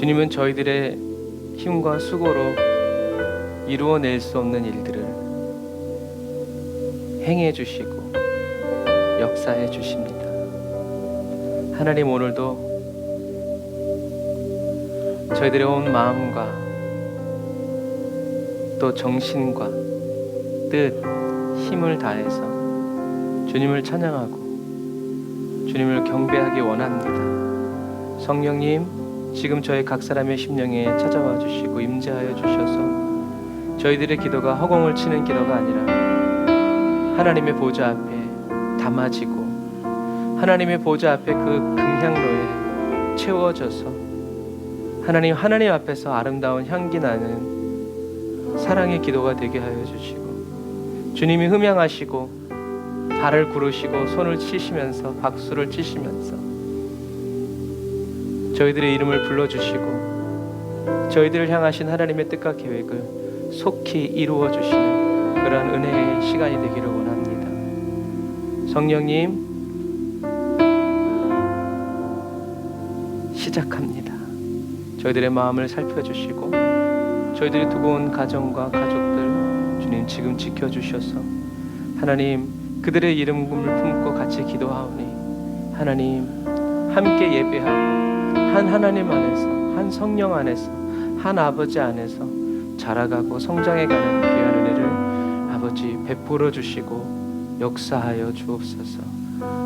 주님은 저희들의 힘과 수고로 이루어낼 수 없는 일들을 행해 주시고 역사해 주십니다. 하나님, 오늘도 저희들의 온 마음과 또 정신과 뜻, 힘을 다해서 주님을 찬양하고 주님을 경배하기 원합니다. 성령님, 지금 저희 각 사람의 심령에 찾아와 주시고 임재하여 주셔서 저희들의 기도가 허공을 치는 기도가 아니라 하나님의 보좌 앞에 담아지고 하나님의 보좌 앞에 그 금향로에 채워져서 하나님 앞에서 아름다운 향기 나는 사랑의 기도가 되게 하여 주시고, 주님이 흠양하시고 발을 구르시고 손을 치시면서 박수를 치시면서 저희들의 이름을 불러주시고 저희들을 향하신 하나님의 뜻과 계획을 속히 이루어 주시는 그러한 은혜의 시간이 되기를 원합니다. 성령님, 시작합니다. 저희들의 마음을 살펴주시고 저희들이 두고 온 가정과 가족들 주님 지금 지켜주셔서 하나님, 그들의 이름을 품고 같이 기도하오니 하나님, 함께 예배하고 한 하나님 안에서, 한 성령 안에서, 한 아버지 안에서 자라가고 성장해가는 귀한 은혜를 아버지 베풀어 주시고 역사하여 주옵소서.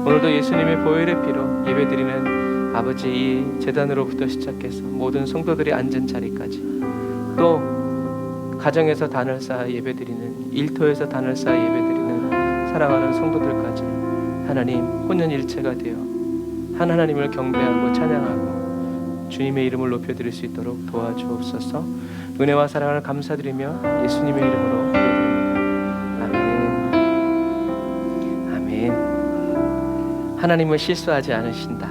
오늘도 예수님의 보혈의 피로 예배드리는 아버지 이 제단으로부터 시작해서 모든 성도들이 앉은 자리까지, 또 가정에서 단을 쌓아 예배드리는, 일터에서 단을 쌓아 예배드리는 사랑하는 성도들까지 하나님 혼연일체가 되어 한 하나님을 경배하고 찬양하고 주님의 이름을 높여드릴 수 있도록 도와주옵소서. 은혜와 사랑을 감사드리며 예수님의 이름으로 기도드립니다. 아멘. 아멘. 하나님은 실수하지 않으신다.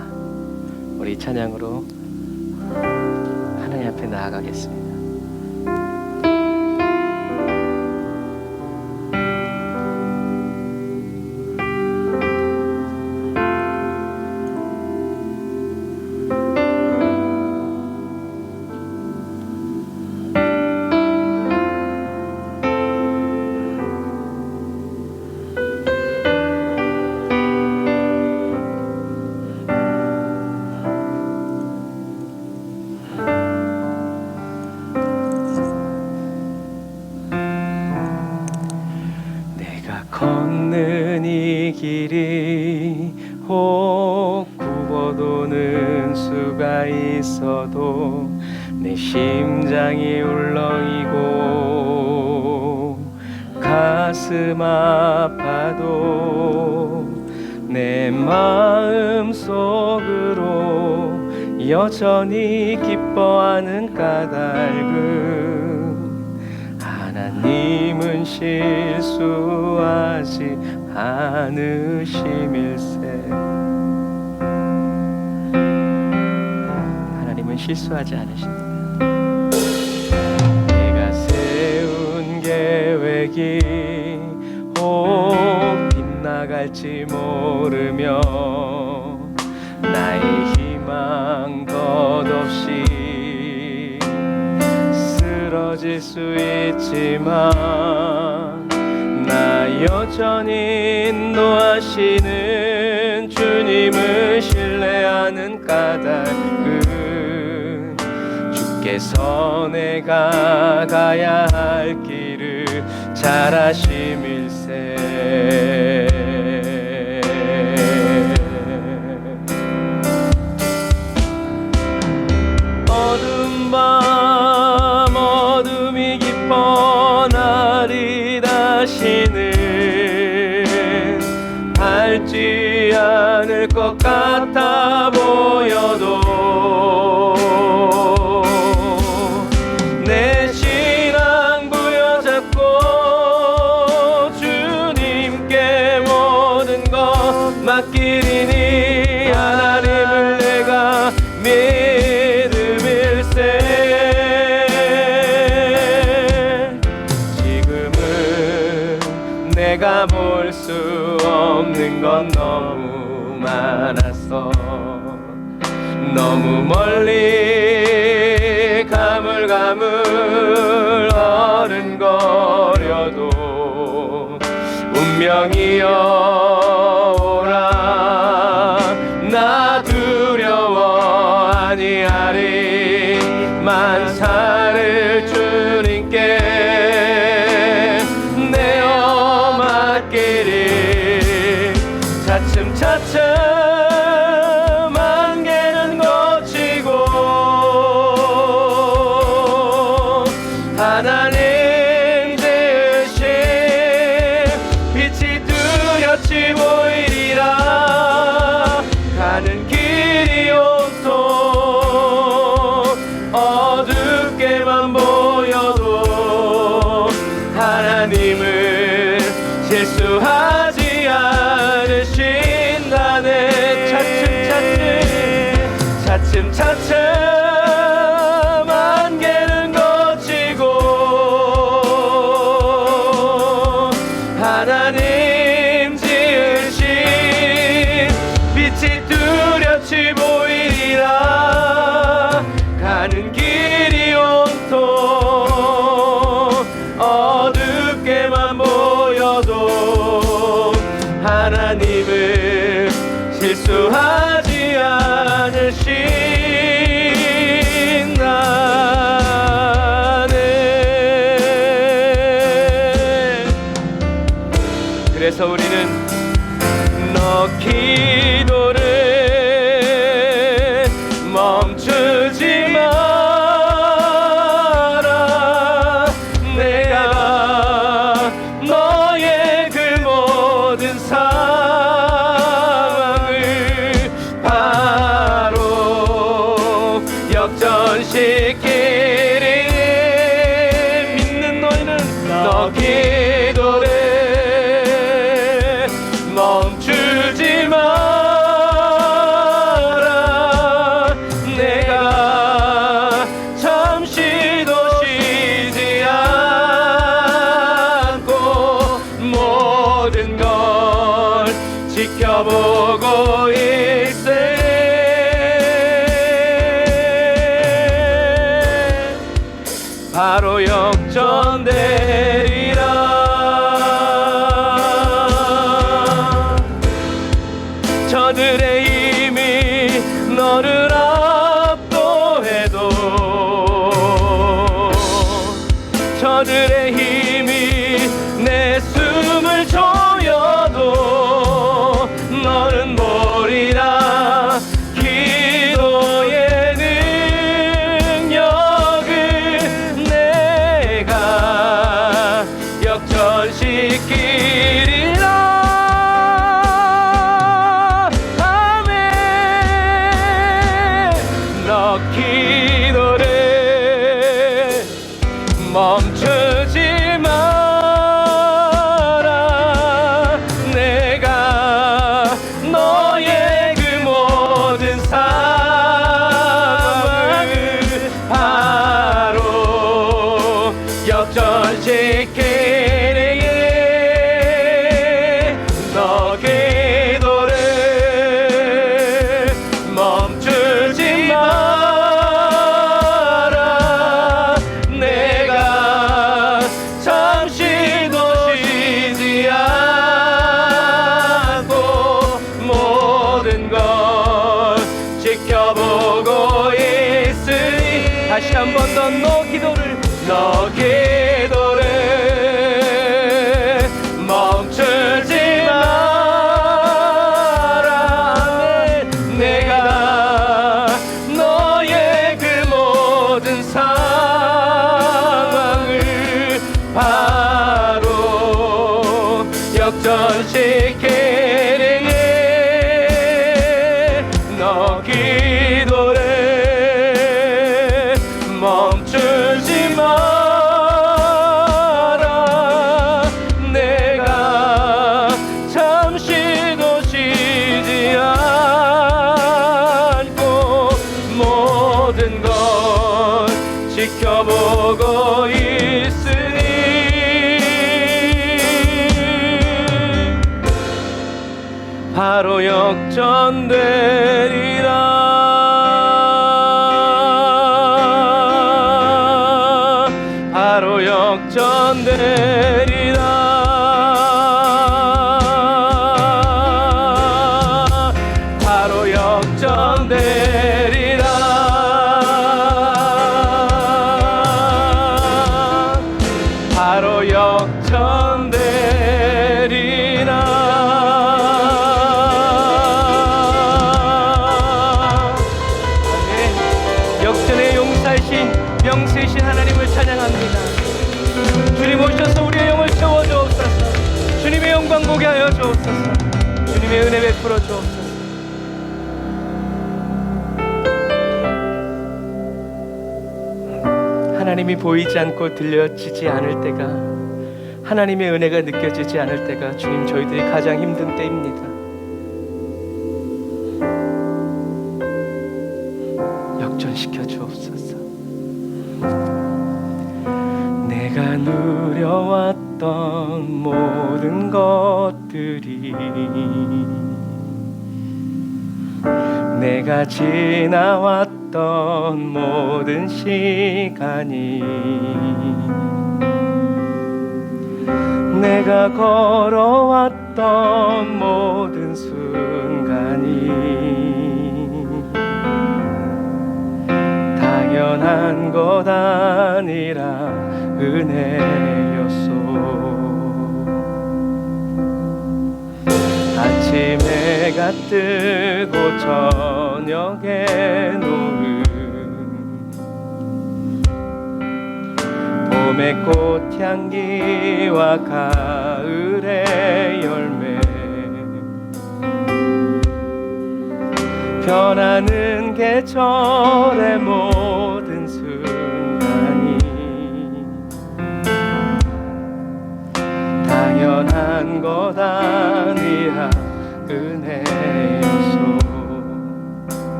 우리 찬양으로 하나님 앞에 나아가겠습니다. 걷는 이 길이 혹 굽어도는 수가 있어도 내 심장이 울렁이고 가슴 아파도 내 마음 속으로 여전히 기뻐하는 까닭은 하나님은 실수하지 않으심일세. 하나님은 실수하지 않으십니다. 내가 세운 계획이 혹 빗나갈지 모르며 나의 희망 덧없이 쓰러질 수 있지만 나 여전히 인도하시는 주님을 신뢰하는 까닭은 주께서 내가 가야 할 길을 잘 아심일세. 어두운 밤 어둠이 깊어 나를 다시는 밟지 않을 것 같아 보여도 내 신앙 부여잡고 주님께 모든 것 맡기리니 하나님을 내가 내가 볼 수 없는 건 너무 많았어. 너무 멀리 마음을 어른거려도 운명이여 오라. 나 두려워 아니하리. 만사를 주님께 내어 맡기리. 차츰차츰 안개는 걷히고 하나님 지으신 빛이 뚜렷이 보이리라. 가는 길이 온통 어둡게만 보여도 하나님을 실수하지 않으신다네. 차츰차츰 안개는 걷히고 하나님 지으신 빛이 뚜렷이 보이리라. 가는 길이 온통 어둡게만 보여도 하나님을 실수하지 않으신다네. 그래서 우리는 너 기도를 멈추지 마라. 내가 너의 그 모든 상황을 바로 역전시키리. 믿는 너희는 너 기도를 멈추지 마라. 내가 잠시도 쉬지 않고 모든 걸 지켜보고 있으니 바로 역전되리라. 저들의 힘이 너를 압도해도 저들의 힘이 내 숨을 조여도 너는 모리라. 기도의 능력을 내가 역전시키리라. 너 기도를 멈추지 마라. 내가 너의 그 모든 상황을 바로 역전시키리. 너 기도를 멈추지 마라. 내가 잠시도 쉬지 않고 모든 걸 지켜보고 있으니. 다시 한 번 더 너 기도를 멈추지 마라. 내가 너의 그 모든 상황을 바로 역전시키리. 너 기도를 멈추지 마라. 내가 잠시도 쉬지 않고 모든 걸 지켜보고 있으니 바로 역전되리라. 역전되리라. 바로 역전되리라. 바로 역전되리라. 역전의 용사이신 명세이신 하나님을 찬양합니다. 주님 오셔서 우리의 영을 채워주옵소서. 주님의 영광 보게 하여 주옵소서. 주님의 은혜 베풀어 주옵소서. 하나님이 보이지 않고 들려지지 않을 때가, 하나님의 은혜가 느껴지지 않을 때가 주님 저희들이 가장 힘든 때입니다. 역전시켜 주옵소서. 내가 누려왔던 모든 것들이, 내가 지나왔던 모든 시간이, 내가 걸어왔던 모든 순간이 당연한 것 아니라 은혜였소. 아침 해가 뜨고 저녁에 노을, 봄의 꽃향기와 가을의 열매, 변하는 계절의 모든 순간이 당연한 것 아니라 은혜였소.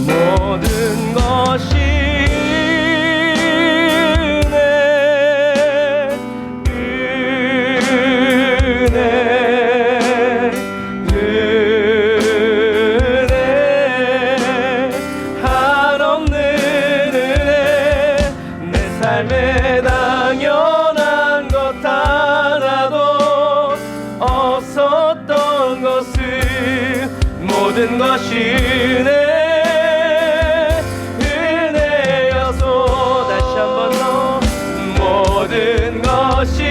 모든 것이 삶에 당연한 것 하나도 없었던 것을, 모든 것이 은혜여서. 다시 한번 더. 모든 것이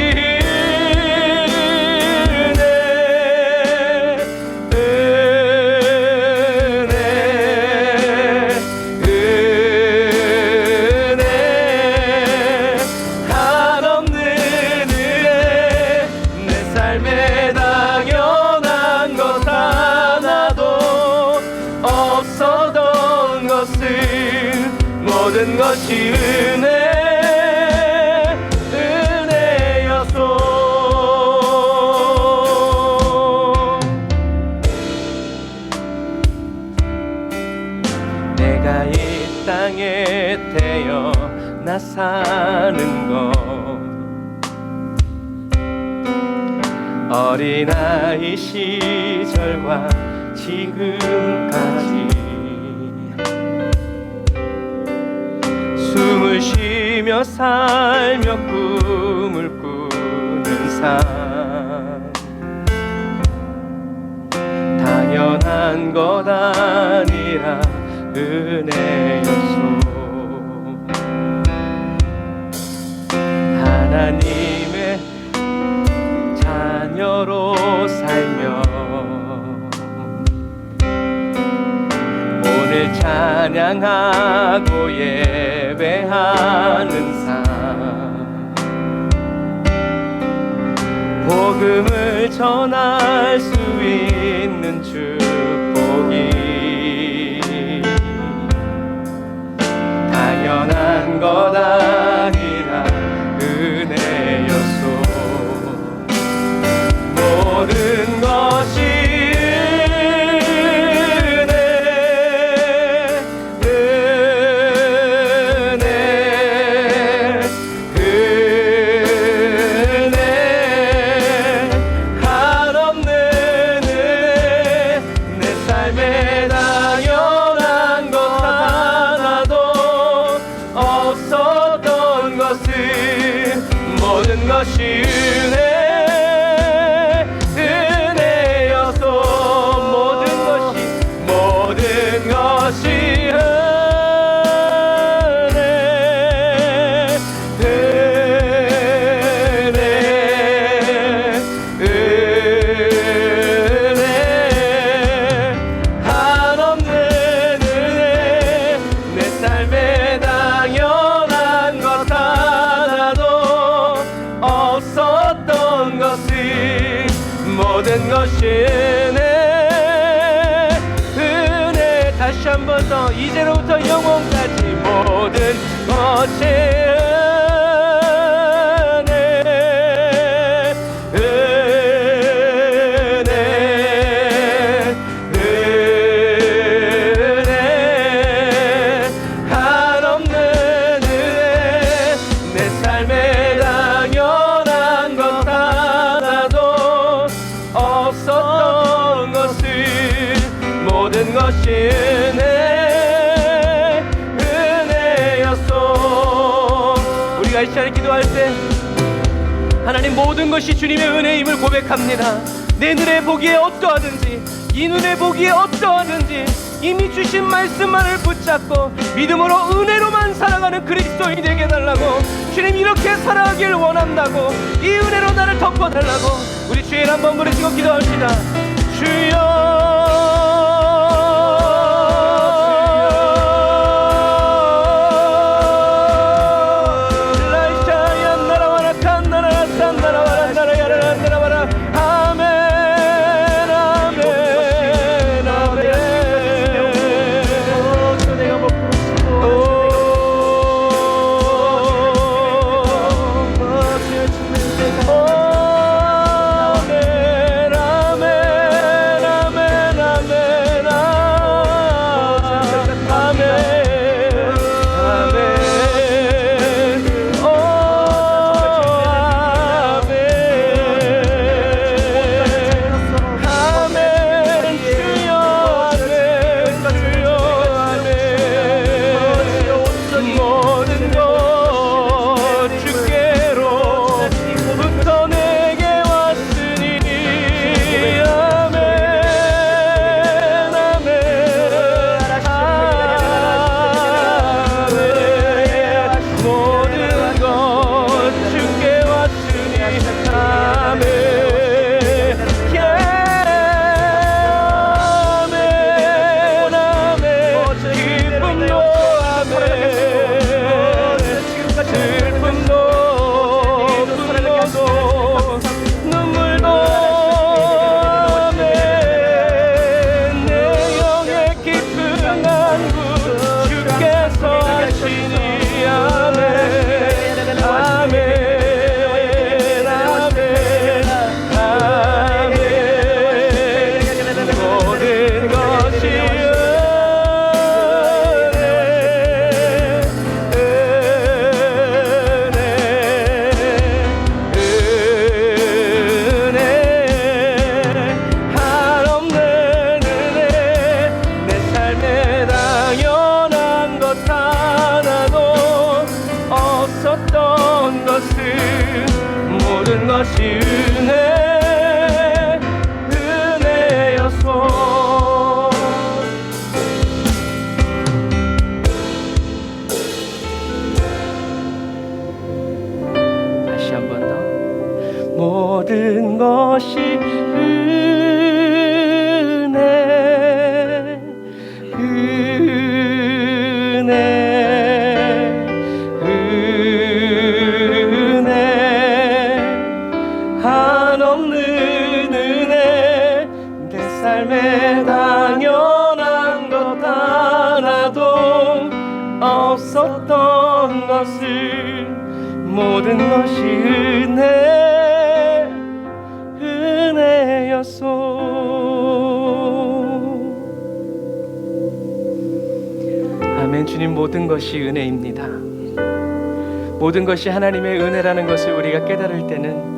삶에 당연한 것 하나도 없었던 것을, 모든 것이 은혜여소. 내가 이 땅에 태어나 사는 것, 어린아이 시절과 지금까지 숨을 쉬며 살며 꿈을 꾸는 삶, 당연한 것 아니라 은혜였소. 하나님의 자녀로 살며 오늘 찬양하고 예배하는 삶, 복음을 전할 수 있는 축복이 당연한 것 아니라 은혜였소. 모든 것이 은혜, 한없는 것이 은혜여서 모든 것이 모든 것이 은혜 다시 한 번 더 이제로부터 영원까지 모든 것이 은혜 한없는 은혜 내 삶에 당연한 것 하나도 없었던 것을 모든 것이 은혜였소. 우리가 이 시간에 기도할 때 하나님 모든 것이 주님의 은혜임을 고백합니다. 내 눈에 보기에 어떠하든지 이 눈에 보기에 어떠하든지 이미 주신 말씀만을 붙잡고 믿음으로 은혜로만 살아가는 그리스도인이 되게 해달라고, 주님 이렇게 살아가길 원한다고, 이 은혜로 나를 덮어달라고 우리 주의 이름 한번 부르시고 기도합시다. 주여 모든 것이 은혜였소. 다시 한 번 더. 모든 것이 한없는 은혜 내 삶에 당연한 것 하나도 없었던 것을 모든 것이 은혜였소. 아멘. 주님 모든 것이 은혜입니다. 모든 것이 하나님의 은혜라는 것을 우리가 깨달을 때는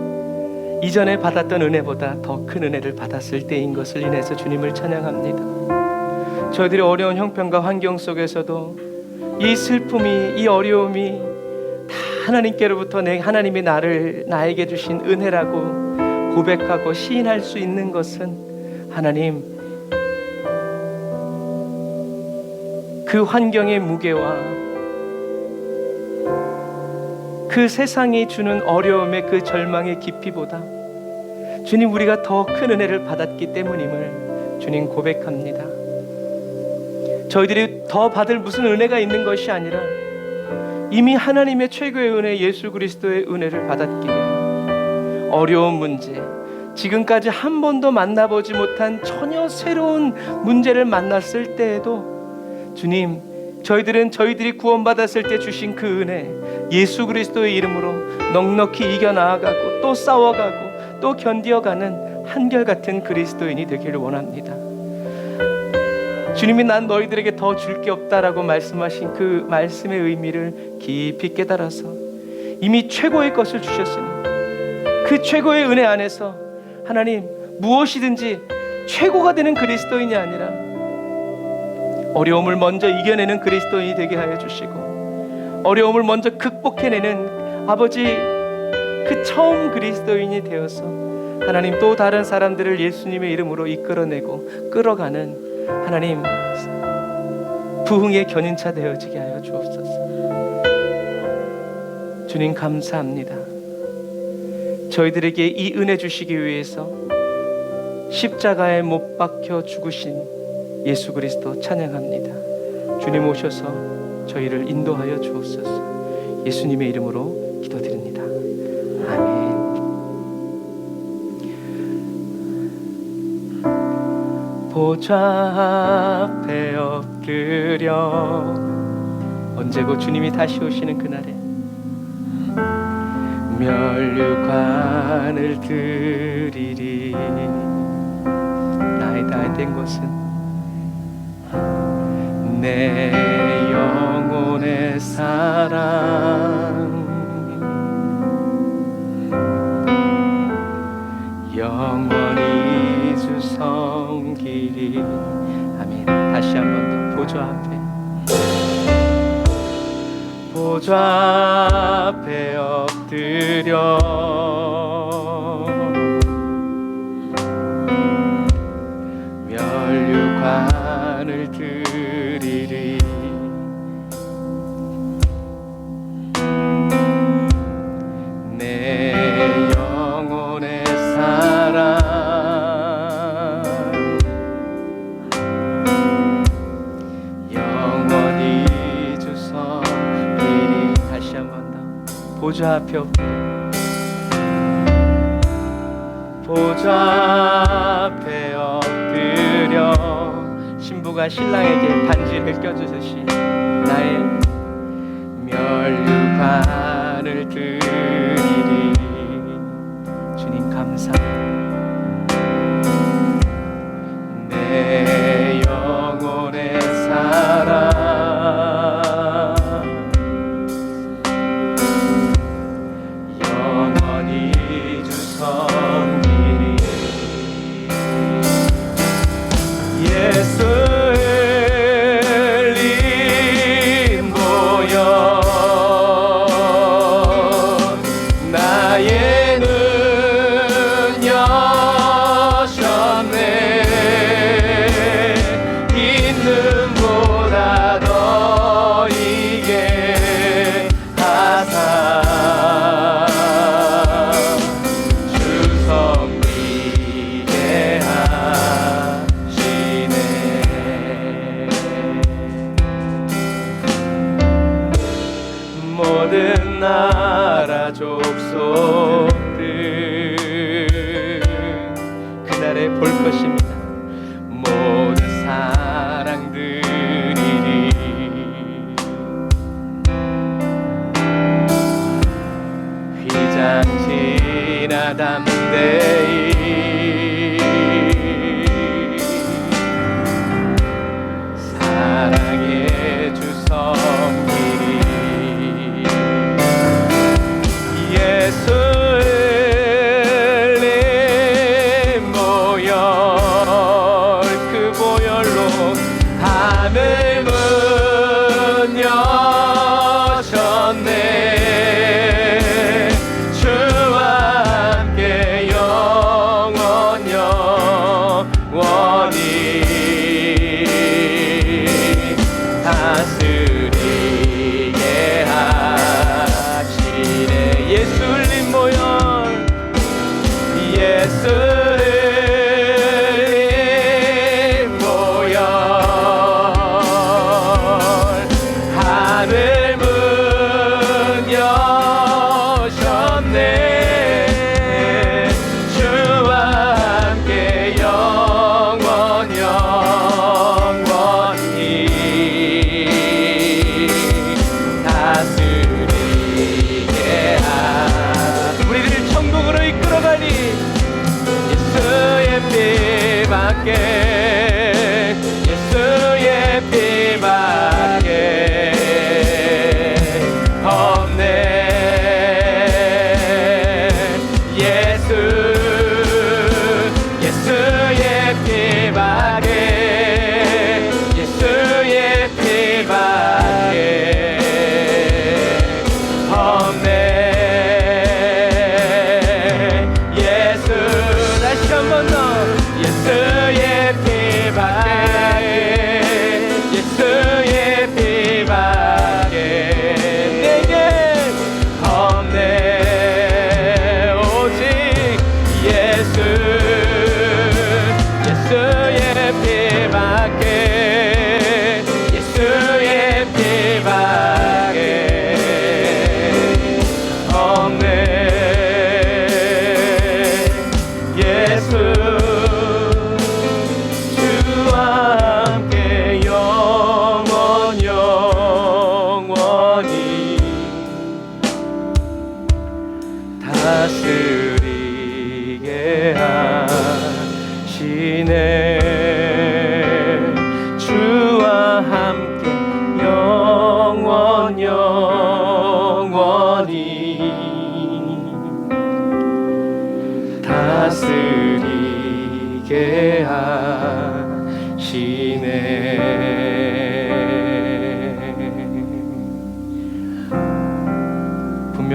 이전에 받았던 은혜보다 더 큰 은혜를 받았을 때인 것을 인해서 주님을 찬양합니다. 저희들이 어려운 형편과 환경 속에서도 이 슬픔이, 이 어려움이 다 하나님께로부터 하나님이 나에게 주신 은혜라고 고백하고 시인할 수 있는 것은 하나님, 그 환경의 무게와 그 세상이 주는 어려움의 그 절망의 깊이보다 주님, 우리가 더 큰 은혜를 받았기 때문임을 주님 고백합니다. 저희들이 더 받을 무슨 은혜가 있는 것이 아니라 이미 하나님의 최고의 은혜, 예수 그리스도의 은혜를 받았기에 어려운 문제, 지금까지 한 번도 만나보지 못한 전혀 새로운 문제를 만났을 때에도 주님, 저희들은 저희들이 구원받았을 때 주신 그 은혜, 예수 그리스도의 이름으로 넉넉히 이겨나아가고 또 싸워가고 또 견디어가는 한결같은 그리스도인이 되기를 원합니다. 주님이 난 너희들에게 더 줄 게 없다라고 말씀하신 그 말씀의 의미를 깊이 깨달아서 이미 최고의 것을 주셨으니 그 최고의 은혜 안에서 하나님, 무엇이든지 최고가 되는 그리스도인이 아니라 어려움을 먼저 이겨내는 그리스도인이 되게 하여 주시고, 어려움을 먼저 극복해내는 아버지, 그 처음 그리스도인이 되어서 하나님, 또 다른 사람들을 예수님의 이름으로 이끌어내고 끌어가는 하나님, 부흥의 견인차 되어지게 하여 주옵소서. 주님 감사합니다. 저희들에게 이 은혜 주시기 위해서 십자가에 못 박혀 죽으신 예수 그리스도 찬양합니다. 주님 오셔서 저희를 인도하여 주옵소서. 예수님의 이름으로 기도드립니다. 아멘. 보좌 앞에 엎드려, 언제고 주님이 다시 오시는 그날에 면류관을 드리리. 나의 다 된 것은 내 영혼의 사랑, 영원히 주 섬기리. 아멘. 다시 한 번 더 보좌 앞에, 보좌 앞에 엎드려 면류관을 드리리. 내 영혼의 사랑, 영원히 주 섬기리. 다시 한 번 더 보좌 앞에 엎드려, 보좌 앞에 엎드려. 신부가 신랑에게 반지를 껴주듯이 나의 면류관을 드리리. 주님 감사합니다. 내 영혼의 사랑, 영원히 주 섬기리. 예수 모든 나라 족속들 그날에 볼 것입니다. 모든 사랑들이리. 휘장지나 담대히 사랑의 주 섬기리. 예수님 보혈, 그 보혈로 하늘 문 여셨네.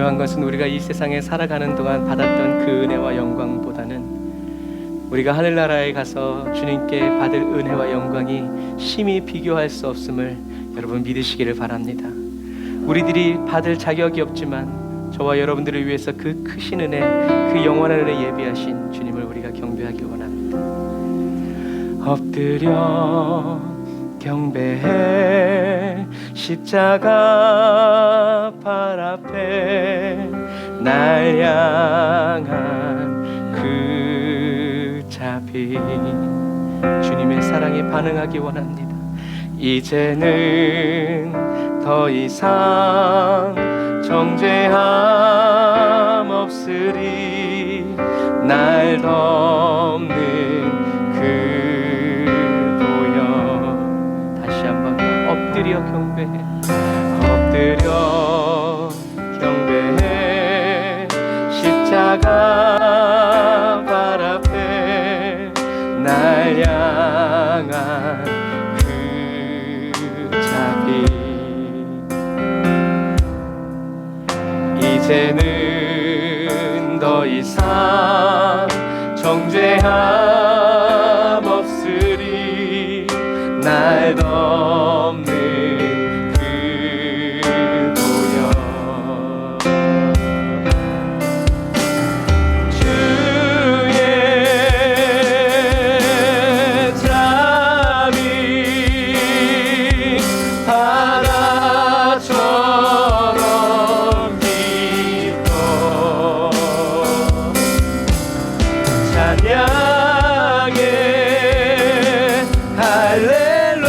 분명한 것은 우리가 이 세상에 살아가는 동안 받았던 그 은혜와 영광보다는 우리가 하늘나라에 가서 주님께 받을 은혜와 영광이 심히 비교할 수 없음을 여러분 믿으시기를 바랍니다. 우리들이 받을 자격이 없지만 저와 여러분들을 위해서 그 크신 은혜, 그 영원한 은혜 예비하신 주님을 우리가 경배하기 원합니다. 엎드려 경배해 십자가 발 앞에 날 향한 그 자비, 주님의 사랑에 반응하기 원합니다. 이제는 더 이상 정죄함 없으리, 날 덮는 그 보혈. 다시 한번 엎드려 경배해, 엎드려 경배해 십자가 발 앞에 날 향한 그 자비. 이제는 더 이상 정죄함 없으리, 날 덮는 그 보혈. 주의 자비 바다처럼 깊어 찬양해 할렐루야.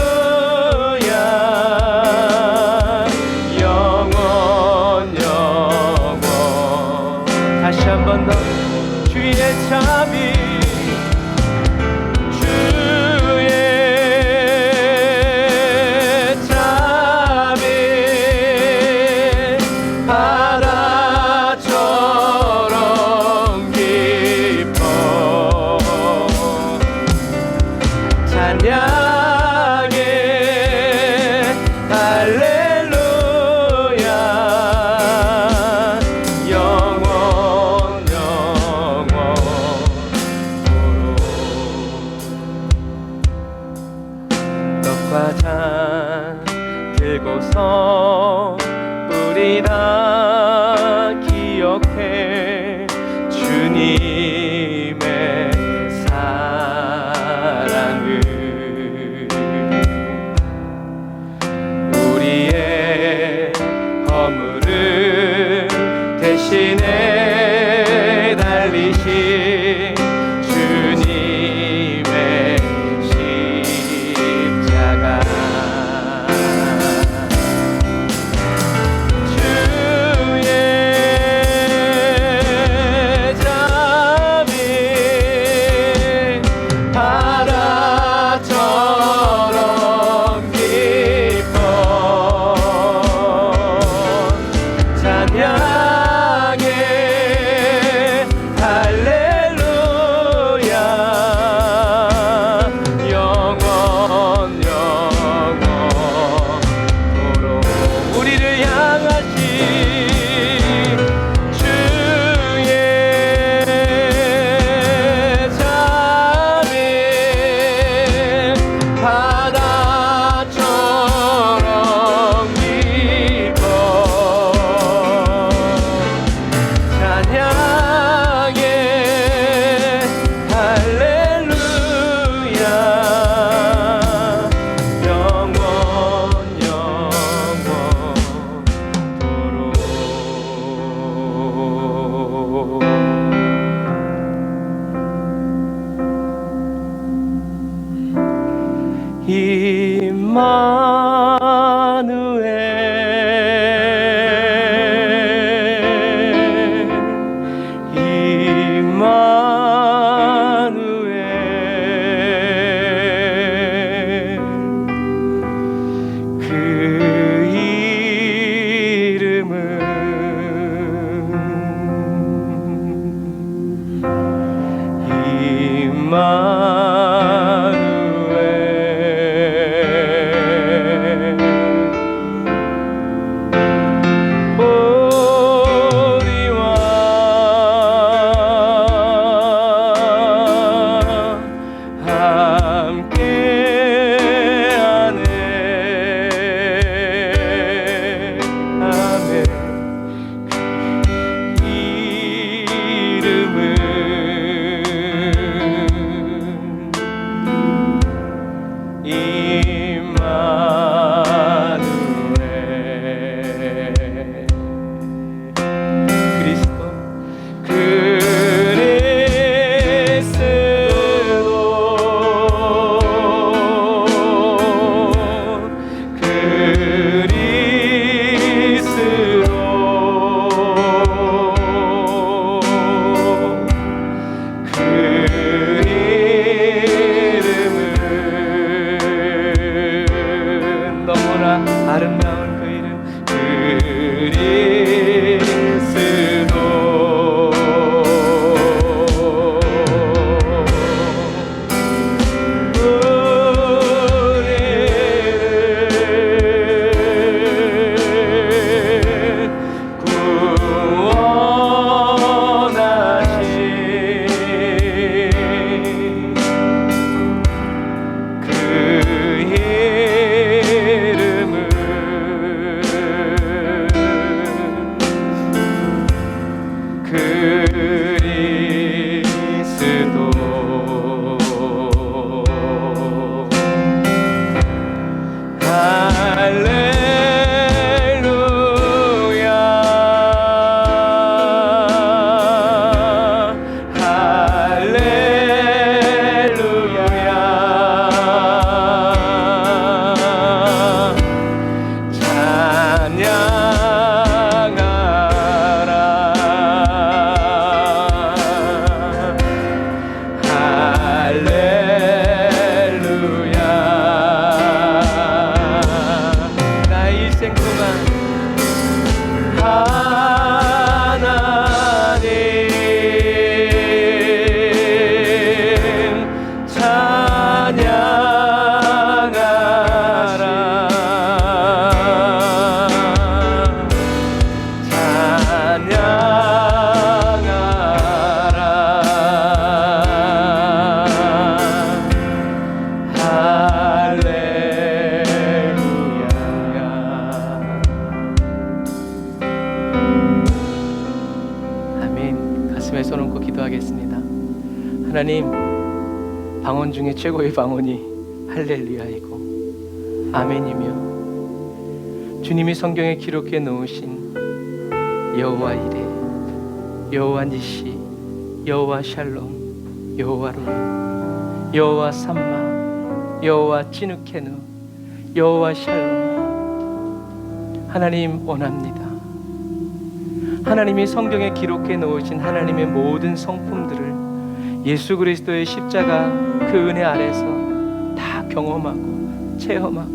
영원 영원. 다시 한 번 더. 주의 자비, 주의 자비 바다처럼 깊어 찬양해 할렐루야. 영원 영원토록. 떡과 잔 들고서 우리 다 기억해 주님의 사랑을. 우리의 허물을 대신에 달리신 주님의 십자가. 주의 가슴에 손 얹고 기도하겠습니다. 하나님, 방언 중에 최고의 방언이 할렐루야이고 아멘이며, 주님이 성경에 기록해 놓으신 여호와 이레, 여호와 니시, 여호와 샬롬, 여호와 로, 여호와 삼마, 여호와 찌누케누, 여호와 샬롬, 하나님 원합니다. 하나님이 성경에 기록해 놓으신 하나님의 모든 성품들을 예수 그리스도의 십자가 그 은혜 아래서 다 경험하고 체험하고,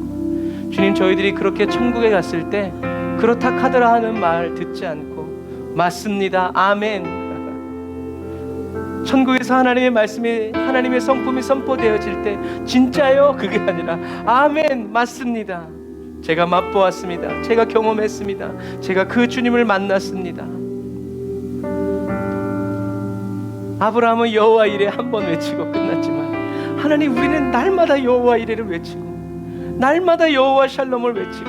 주님, 저희들이 그렇게 천국에 갔을 때 그렇다 카더라 하는 말 듣지 않고 맞습니다, 아멘. 천국에서 하나님의 말씀이, 하나님의 성품이 선포되어질 때 진짜요? 그게 아니라 아멘, 맞습니다. 제가 맛보았습니다. 제가 경험했습니다. 제가 그 주님을 만났습니다. 아브라함은 여호와 이레 한 번 외치고 끝났지만, 하나님, 우리는 날마다 여호와 이레를 외치고 날마다 여호와 샬롬을 외치고,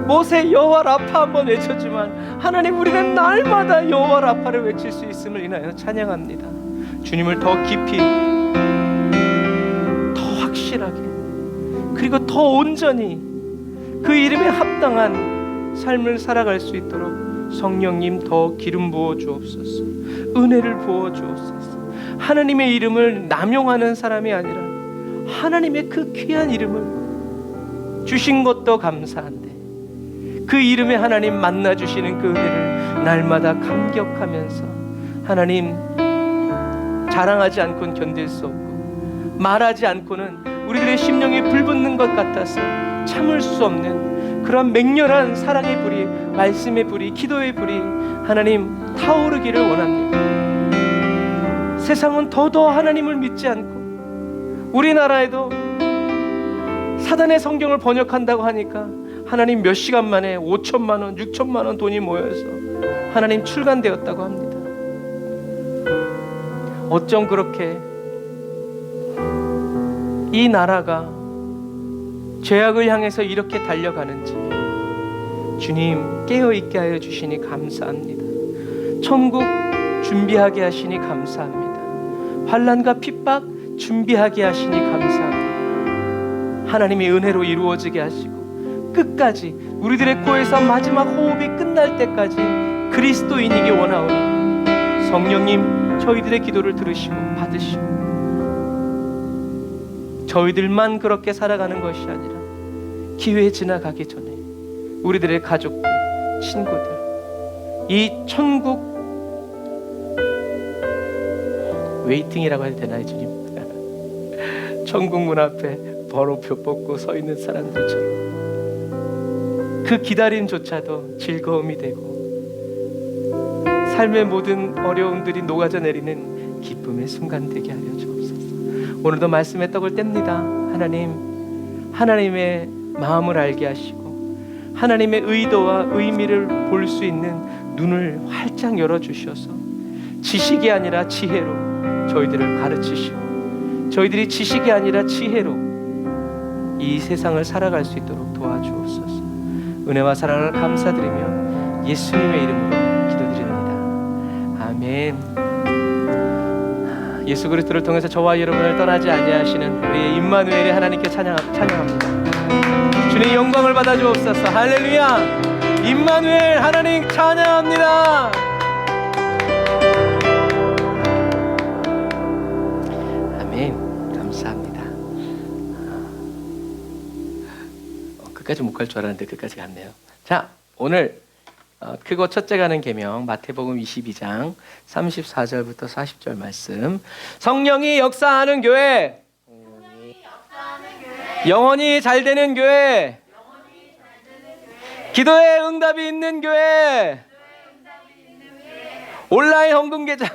모세 여호와 라파 한 번 외쳤지만 하나님, 우리는 날마다 여호와 라파를 외칠 수 있음을 인하여 찬양합니다. 주님을 더 깊이, 더 확실하게, 그리고 더 온전히 그 이름에 합당한 삶을 살아갈 수 있도록 성령님 더 기름 부어 주옵소서. 은혜를 부어 주옵소서. 하나님의 이름을 남용하는 사람이 아니라 하나님의 그 귀한 이름을 주신 것도 감사한데, 그 이름에 하나님 만나 주시는 그 은혜를 날마다 감격하면서, 하나님, 자랑하지 않고는 견딜 수 없고 말하지 않고는 우리들의 심령이 불붙는 것 같아서 참을 수 없는 그런 맹렬한 사랑의 불이, 말씀의 불이, 기도의 불이 하나님 타오르기를 원합니다. 세상은 더더 하나님을 믿지 않고, 우리나라에도 사단의 성경을 번역한다고 하니까 하나님 몇 시간 만에 5천만 원, 6천만 원 돈이 모여서 하나님 출간되었다고 합니다. 어쩜 그렇게 이 나라가 죄악을 향해서 이렇게 달려가는지 주님 깨어있게 하여 주시니 감사합니다. 천국 준비하게 하시니 감사합니다. 환난과 핍박 준비하게 하시니 감사합니다. 하나님의 은혜로 이루어지게 하시고 끝까지 우리들의 코에서 마지막 호흡이 끝날 때까지 그리스도인이기 원하오니, 성령님 저희들의 기도를 들으시고 받으시고, 저희들만 그렇게 살아가는 것이 아니라 기회 지나가기 전에 우리들의 가족들, 친구들, 이 천국 웨이팅이라고 해도 되나요, 주님? 천국 문 앞에 번호표 뽑고 서 있는 사람들처럼 그 기다림조차도 즐거움이 되고 삶의 모든 어려움들이 녹아져 내리는 기쁨의 순간 되게 하여 주옵소서. 오늘도 말씀의 떡을 뗍니다. 하나님, 하나님의 마음을 알게 하시고 하나님의 의도와 의미를 볼 수 있는 눈을 활짝 열어주셔서 지식이 아니라 지혜로 저희들을 가르치시고, 저희들이 지식이 아니라 지혜로 이 세상을 살아갈 수 있도록 도와주옵소서. 은혜와 사랑을 감사드리며 예수님의 이름으로 기도드립니다. 아멘. 예수 그리스도를 통해서 저와 여러분을 떠나지 아니하시는 우리의 임마누엘의 하나님께 찬양합니다. 주님 영광을 받아 주옵소서. 할렐루야. 임마누엘 하나님 찬양합니다. 아멘. 감사합니다. 끝까지 못 갈 줄 알았는데 끝까지 갔네요. 자, 오늘 크고 첫째가 하는 계명 마태복음 22장 34절부터 40절 말씀. 성령이 역사하는 교회, 영혼이 잘 되는 교회, 기도에 응답이 있는 교회, 온라인 헌금 계좌.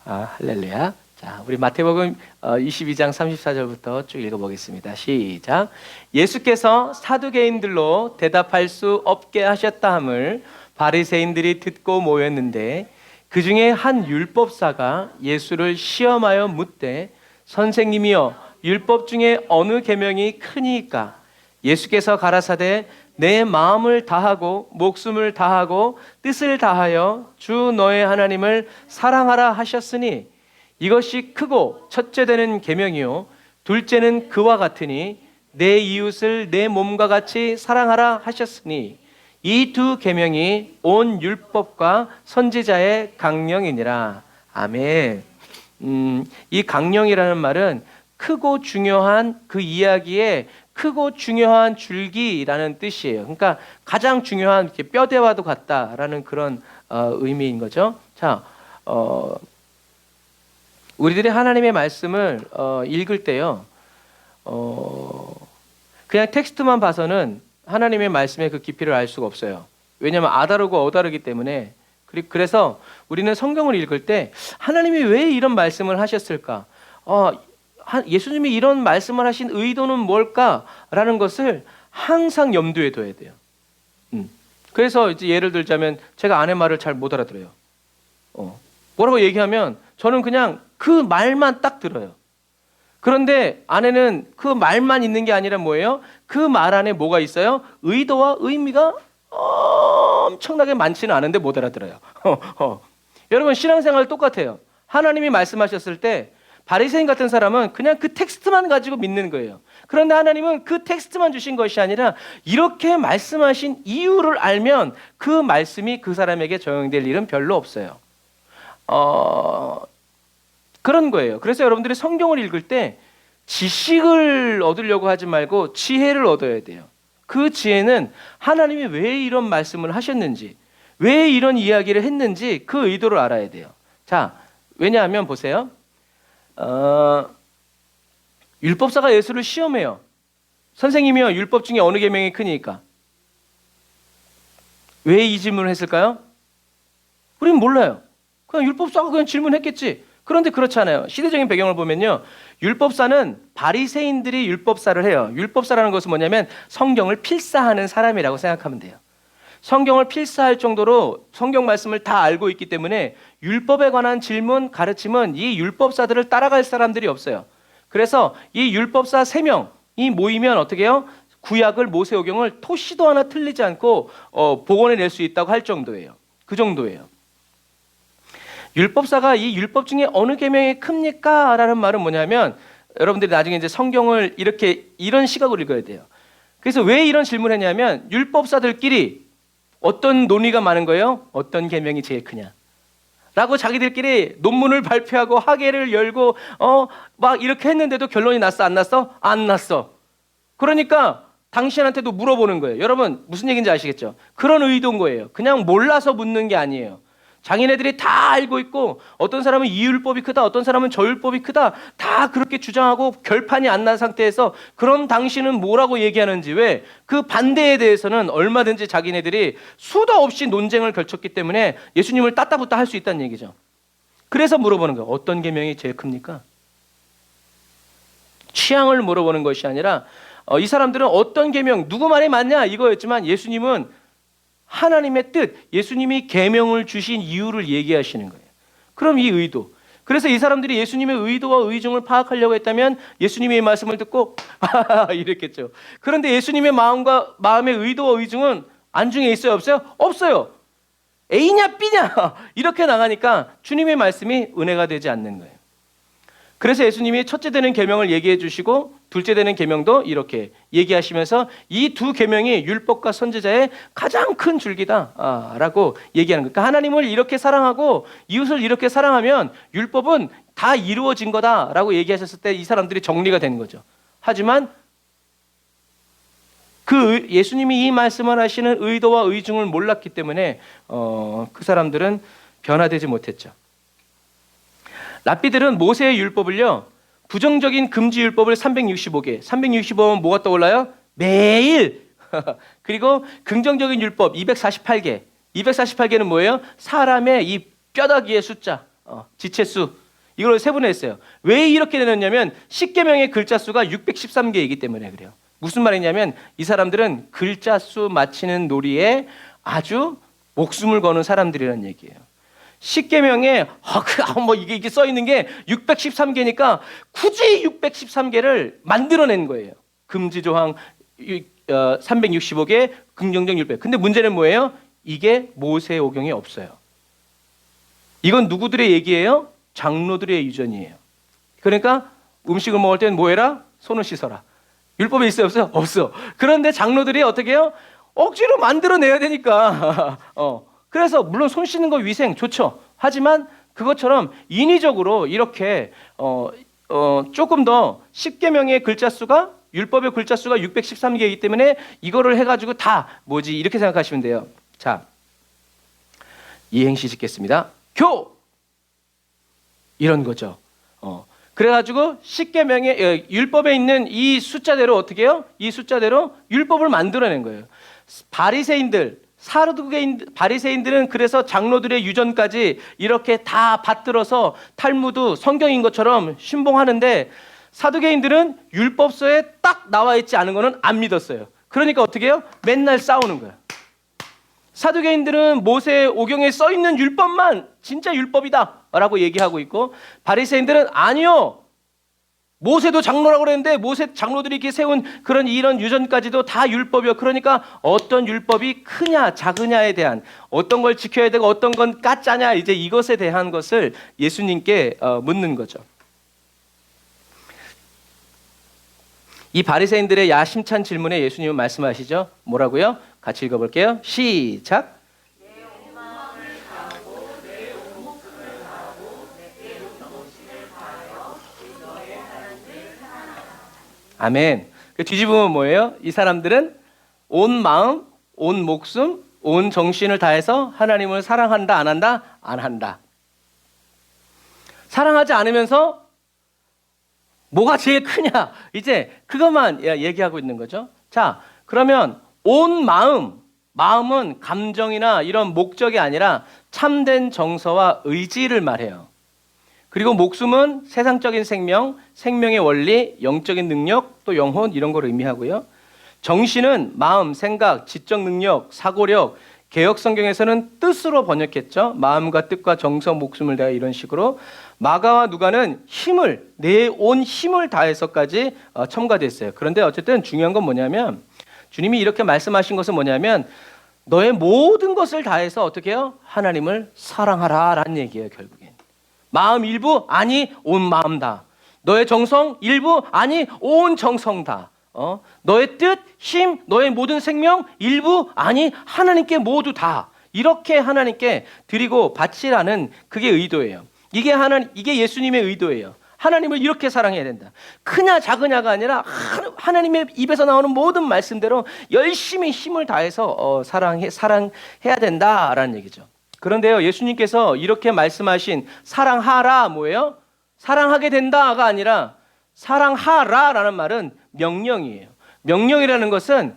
할렐루야. 자, 우리 마태복음 22장 34절부터 쭉 읽어보겠습니다. 시작. 예수께서 사두개인들로 대답할 수 없게 하셨다 함을 바리새인들이 듣고 모였는데 그 중에 한 율법사가 예수를 시험하여 묻되 선생님이여 율법 중에 어느 계명이 크니까? 예수께서 가라사대 내 마음을 다하고 목숨을 다하고 뜻을 다하여 주 너의 하나님을 사랑하라 하셨으니 이것이 크고 첫째 되는 계명이요 둘째는 그와 같으니 내 이웃을 내 몸과 같이 사랑하라 하셨으니 이 두 계명이 온 율법과 선지자의 강령이니라. 아멘. 이 강령이라는 말은 크고 중요한 그 이야기에 크고 중요한 줄기라는 뜻이에요. 그러니까 가장 중요한 뼈대와도 같다라는 그런 의미인 거죠. 자, 우리들이 하나님의 말씀을 읽을 때요, 그냥 텍스트만 봐서는 하나님의 말씀의 그 깊이를 알 수가 없어요. 왜냐하면 아다르고 어다르기 때문에. 그래서 우리는 성경을 읽을 때 하나님이 왜 이런 말씀을 하셨을까? 예수님이 이런 말씀을 하신 의도는 뭘까라는 것을 항상 염두에 둬야 돼요. 그래서 이제 예를 들자면 제가 아내 말을 잘 못 알아들어요. 뭐라고 얘기하면 저는 그냥 그 말만 딱 들어요. 그런데 아내는 그 말만 있는 게 아니라 뭐예요? 그 말 안에 뭐가 있어요? 의도와 의미가 엄청나게 많지는 않은데 못 알아들어요. 여러분 신앙생활 똑같아요. 하나님이 말씀하셨을 때 바리새인 같은 사람은 그냥 그 텍스트만 가지고 믿는 거예요. 그런데 하나님은 그 텍스트만 주신 것이 아니라 이렇게 말씀하신 이유를 알면 그 말씀이 그 사람에게 적용될 일은 별로 없어요. 그런 거예요. 그래서 여러분들이 성경을 읽을 때 지식을 얻으려고 하지 말고 지혜를 얻어야 돼요. 그 지혜는 하나님이 왜 이런 말씀을 하셨는지, 왜 이런 이야기를 했는지 그 의도를 알아야 돼요. 자, 왜냐하면 보세요. 율법사가 예수를 시험해요. 선생님이요, 율법 중에 어느 계명이 크니까? 왜 이 질문을 했을까요? 우리는 몰라요. 그냥 율법사가 그냥 질문했겠지. 그런데 그렇지 않아요. 시대적인 배경을 보면요, 율법사는 바리새인들이 율법사를 해요. 율법사라는 것은 뭐냐면 성경을 필사하는 사람이라고 생각하면 돼요. 성경을 필사할 정도로 성경 말씀을 다 알고 있기 때문에 율법에 관한 질문, 가르침은 이 율법사들을 따라갈 사람들이 없어요. 그래서 이 율법사 3명이 모이면 어떻게 해요? 구약을, 모세오경을 토시도 하나 틀리지 않고 복원해낼 수 있다고 할 정도예요. 그 정도예요. 율법사가 이 율법 중에 어느 계명이 큽니까? 라는 말은 뭐냐면 여러분들이 나중에 이제 성경을 이런 시각으로 읽어야 돼요. 그래서 왜 이런 질문을 했냐면 율법사들끼리 어떤 논의가 많은 거예요? 어떤 계명이 제일 크냐? 라고 자기들끼리 논문을 발표하고 학예를 열고 막 이렇게 했는데도 결론이 났어? 안 났어? 안 났어. 그러니까 당신한테도 물어보는 거예요. 여러분 무슨 얘기인지 아시겠죠? 그런 의도인 거예요. 그냥 몰라서 묻는 게 아니에요. 장인애들이 다 알고 있고 어떤 사람은 이 율법이 크다, 어떤 사람은 저 율법이 크다, 다 그렇게 주장하고 결판이 안 난 상태에서 그럼 당신은 뭐라고 얘기하는지, 왜 그 반대에 대해서는 얼마든지 자기네들이 수도 없이 논쟁을 걸쳤기 때문에 예수님을 따따붙다 할 수 있다는 얘기죠. 그래서 물어보는 거예요. 어떤 계명이 제일 큽니까? 취향을 물어보는 것이 아니라 이 사람들은 어떤 계명, 누구 말이 맞냐 이거였지만 예수님은 하나님의 뜻, 예수님이 계명을 주신 이유를 얘기하시는 거예요. 그럼 이 의도, 그래서 이 사람들이 예수님의 의도와 의중을 파악하려고 했다면 예수님의 말씀을 듣고 이랬겠죠. 그런데 예수님의 마음의 의도와 의중은 안중에 있어요, 없어요? 없어요. A냐 B냐 이렇게 나가니까 주님의 말씀이 은혜가 되지 않는 거예요. 그래서 예수님이 첫째 되는 계명을 얘기해 주시고 둘째 되는 계명도 이렇게 얘기하시면서 이 두 계명이 율법과 선지자의 가장 큰 줄기다라고 얘기하는 거예요. 그러니까 하나님을 이렇게 사랑하고 이웃을 이렇게 사랑하면 율법은 다 이루어진 거다라고 얘기하셨을 때 이 사람들이 정리가 되는 거죠. 하지만 예수님이 이 말씀을 하시는 의도와 의중을 몰랐기 때문에 그 사람들은 변화되지 못했죠. 랍비들은 모세의 율법을요, 부정적인 금지 율법을 365개, 365면 뭐가 떠올라요? 매일. 그리고 긍정적인 율법 248개. 248개는 뭐예요? 사람의 이 뼈다귀의 숫자, 지체수. 이걸 세분화했어요. 왜 이렇게 내놨냐면 10계명의 글자 수가 613개이기 때문에 그래요. 무슨 말이냐면 이 사람들은 글자 수 맞히는 놀이에 아주 목숨을 거는 사람들이라는 얘기예요. 10계명에 뭐 이게 써 있는 게 613개니까 굳이 613개를 만들어낸 거예요. 금지 조항 365개, 긍정적 율법. 근데 문제는 뭐예요? 이게 모세의 오경에 없어요. 이건 누구들의 얘기예요? 장로들의 유전이에요. 그러니까 음식을 먹을 때는 뭐 해라? 손을 씻어라. 율법에 있어요? 없어요? 없어. 그런데 장로들이 어떻게 해요? 억지로 만들어내야 되니까. 그래서 물론 손 씻는 거 위생 좋죠. 하지만 그것처럼 인위적으로 이렇게 조금 더 10계명의 글자 수가, 율법의 글자 수가 613개이기 때문에 이거를 해가지고 다 뭐지 이렇게 생각하시면 돼요. 자, 이행시 짓겠습니다. 교! 이런 거죠. 그래가지고 10계명의 율법에 있는 이 숫자대로 어떻게 해요? 이 숫자대로 율법을 만들어낸 거예요. 바리새인들, 사두개인 바리새인들은 그래서 장로들의 유전까지 이렇게 다 받들어서 탈무드 성경인 것처럼 신봉하는데, 사두개인들은 율법서에 딱 나와 있지 않은 거는 안 믿었어요. 그러니까 어떻게 해요? 맨날 싸우는 거예요. 사두개인들은 모세 오경에 써 있는 율법만 진짜 율법이다라고 얘기하고 있고, 바리새인들은 아니요, 모세도 장로라고 그랬는데 모세 장로들이 이렇게 세운 그런 이런 유전까지도 다 율법이요. 그러니까 어떤 율법이 크냐 작으냐에 대한, 어떤 걸 지켜야 되고 어떤 건 까짜냐, 이제 이것에 대한 것을 예수님께 묻는 거죠. 이 바리새인들의 야심찬 질문에 예수님은 말씀하시죠. 뭐라고요? 같이 읽어볼게요. 시작. 아멘. 그 뒤집으면 뭐예요? 이 사람들은 온 마음, 온 목숨, 온 정신을 다해서 하나님을 사랑한다, 안 한다? 안 한다. 사랑하지 않으면서 뭐가 제일 크냐? 이제 그것만 얘기하고 있는 거죠. 자, 그러면 온 마음, 마음은 감정이나 이런 목적이 아니라 참된 정서와 의지를 말해요. 그리고 목숨은 세상적인 생명, 생명의 원리, 영적인 능력, 또 영혼 이런 걸 의미하고요. 정신은 마음, 생각, 지적 능력, 사고력, 개역 성경에서는 뜻으로 번역했죠. 마음과 뜻과 정서, 목숨을 다해 이런 식으로. 마가와 누가는 힘을, 내 온 힘을 다해서까지 첨가됐어요. 그런데 어쨌든 중요한 건 뭐냐면, 주님이 이렇게 말씀하신 것은 뭐냐면, 너의 모든 것을 다해서 어떻게 해요? 하나님을 사랑하라 라는 얘기예요. 결국엔 마음 일부, 아니 온 마음 다. 너의 정성 일부, 아니 온 정성 다. 너의 뜻, 힘, 너의 모든 생명 일부, 아니 하나님께 모두 다. 이렇게 하나님께 드리고 바치라는 그게 의도예요. 이게 예수님의 의도예요. 하나님을 이렇게 사랑해야 된다. 크냐 작으냐가 아니라 하나님의 입에서 나오는 모든 말씀대로 열심히 힘을 다해서 사랑해야 된다라는 얘기죠. 그런데요, 예수님께서 이렇게 말씀하신 사랑하라 뭐예요? 사랑하게 된다가 아니라 사랑하라라는 말은 명령이에요. 명령이라는 것은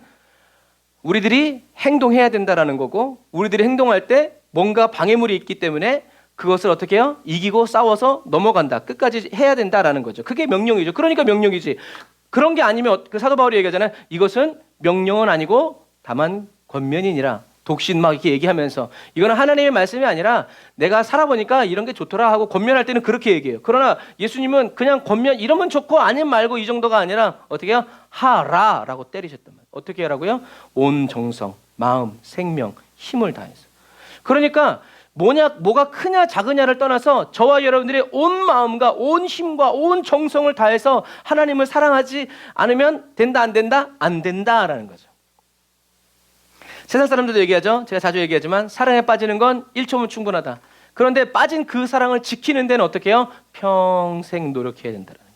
우리들이 행동해야 된다라는 거고, 우리들이 행동할 때 뭔가 방해물이 있기 때문에 그것을 어떻게 해요? 이기고 싸워서 넘어간다. 끝까지 해야 된다라는 거죠. 그게 명령이죠. 그러니까 명령이지. 그런 게 아니면 그 사도 바울이 얘기하잖아요. 이것은 명령은 아니고 다만 권면이니라. 독신 막 이렇게 얘기하면서, 이거는 하나님의 말씀이 아니라 내가 살아보니까 이런 게 좋더라 하고 권면할 때는 그렇게 얘기해요. 그러나 예수님은 그냥 권면 이러면 좋고 아니면 말고 이 정도가 아니라 어떻게 해요? 하라라고 때리셨단 말이에요. 어떻게 하라고요? 온 정성, 마음, 생명, 힘을 다해서. 그러니까 뭐가 크냐 작으냐를 떠나서 저와 여러분들의 온 마음과 온 힘과 온 정성을 다해서 하나님을 사랑하지 않으면 된다, 안 된다? 안 된다라는 거죠. 세상 사람들도 얘기하죠. 제가 자주 얘기하지만 사랑에 빠지는 건 1초면 충분하다. 그런데 빠진 그 사랑을 지키는 데는 어떻게 해요? 평생 노력해야 된다는 거예요.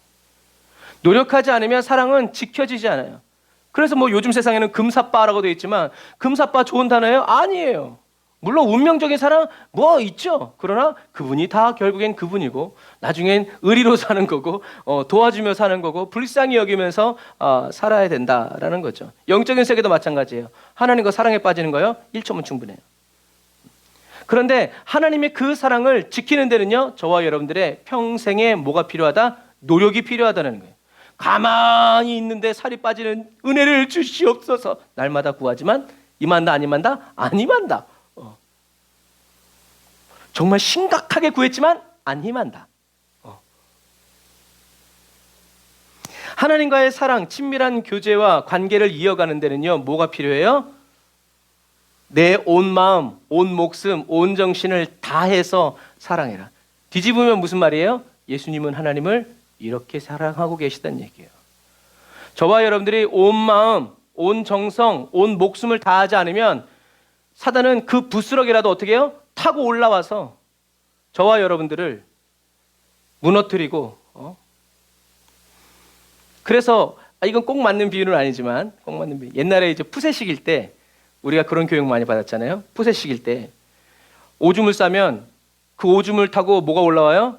노력하지 않으면 사랑은 지켜지지 않아요. 그래서 뭐 요즘 세상에는 금사빠라고 되어 있지만 금사빠 좋은 단어예요? 아니에요. 물론 운명적인 사랑 뭐 있죠. 그러나 그분이 다 결국엔 그분이고 나중엔 의리로 사는 거고 도와주며 사는 거고 불쌍히 여기면서 살아야 된다라는 거죠. 영적인 세계도 마찬가지예요. 하나님과 사랑에 빠지는 거요 1초면 충분해요. 그런데 하나님의 그 사랑을 지키는 데는요 저와 여러분들의 평생에 뭐가 필요하다? 노력이 필요하다는 거예요. 가만히 있는데 살이 빠지는 은혜를 주시옵소서. 날마다 구하지만 임한다 안 임한다? 안 임한다. 정말 심각하게 구했지만 안 임한다. 하나님과의 사랑, 친밀한 교제와 관계를 이어가는 데는요 뭐가 필요해요? 내 온 마음, 온 목숨, 온 정신을 다해서 사랑해라. 뒤집으면 무슨 말이에요? 예수님은 하나님을 이렇게 사랑하고 계시다는 얘기예요. 저와 여러분들이 온 마음, 온 정성, 온 목숨을 다하지 않으면 사단은 그 부스럭이라도 어떻게 해요? 타고 올라와서 저와 여러분들을 무너뜨리고 그래서 이건 꼭 맞는 비유는 아니지만 꼭 맞는 비유. 옛날에 이제 푸세식일 때 우리가 그런 교육 많이 받았잖아요. 푸세식일 때 오줌을 싸면 그 오줌을 타고 뭐가 올라와요?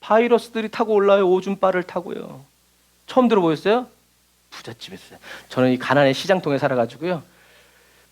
바이러스들이 타고 올라와요. 오줌바를 타고요. 처음 들어보셨어요? 부잣집에서. 저는 이 가난의 시장통에 살아가지고요.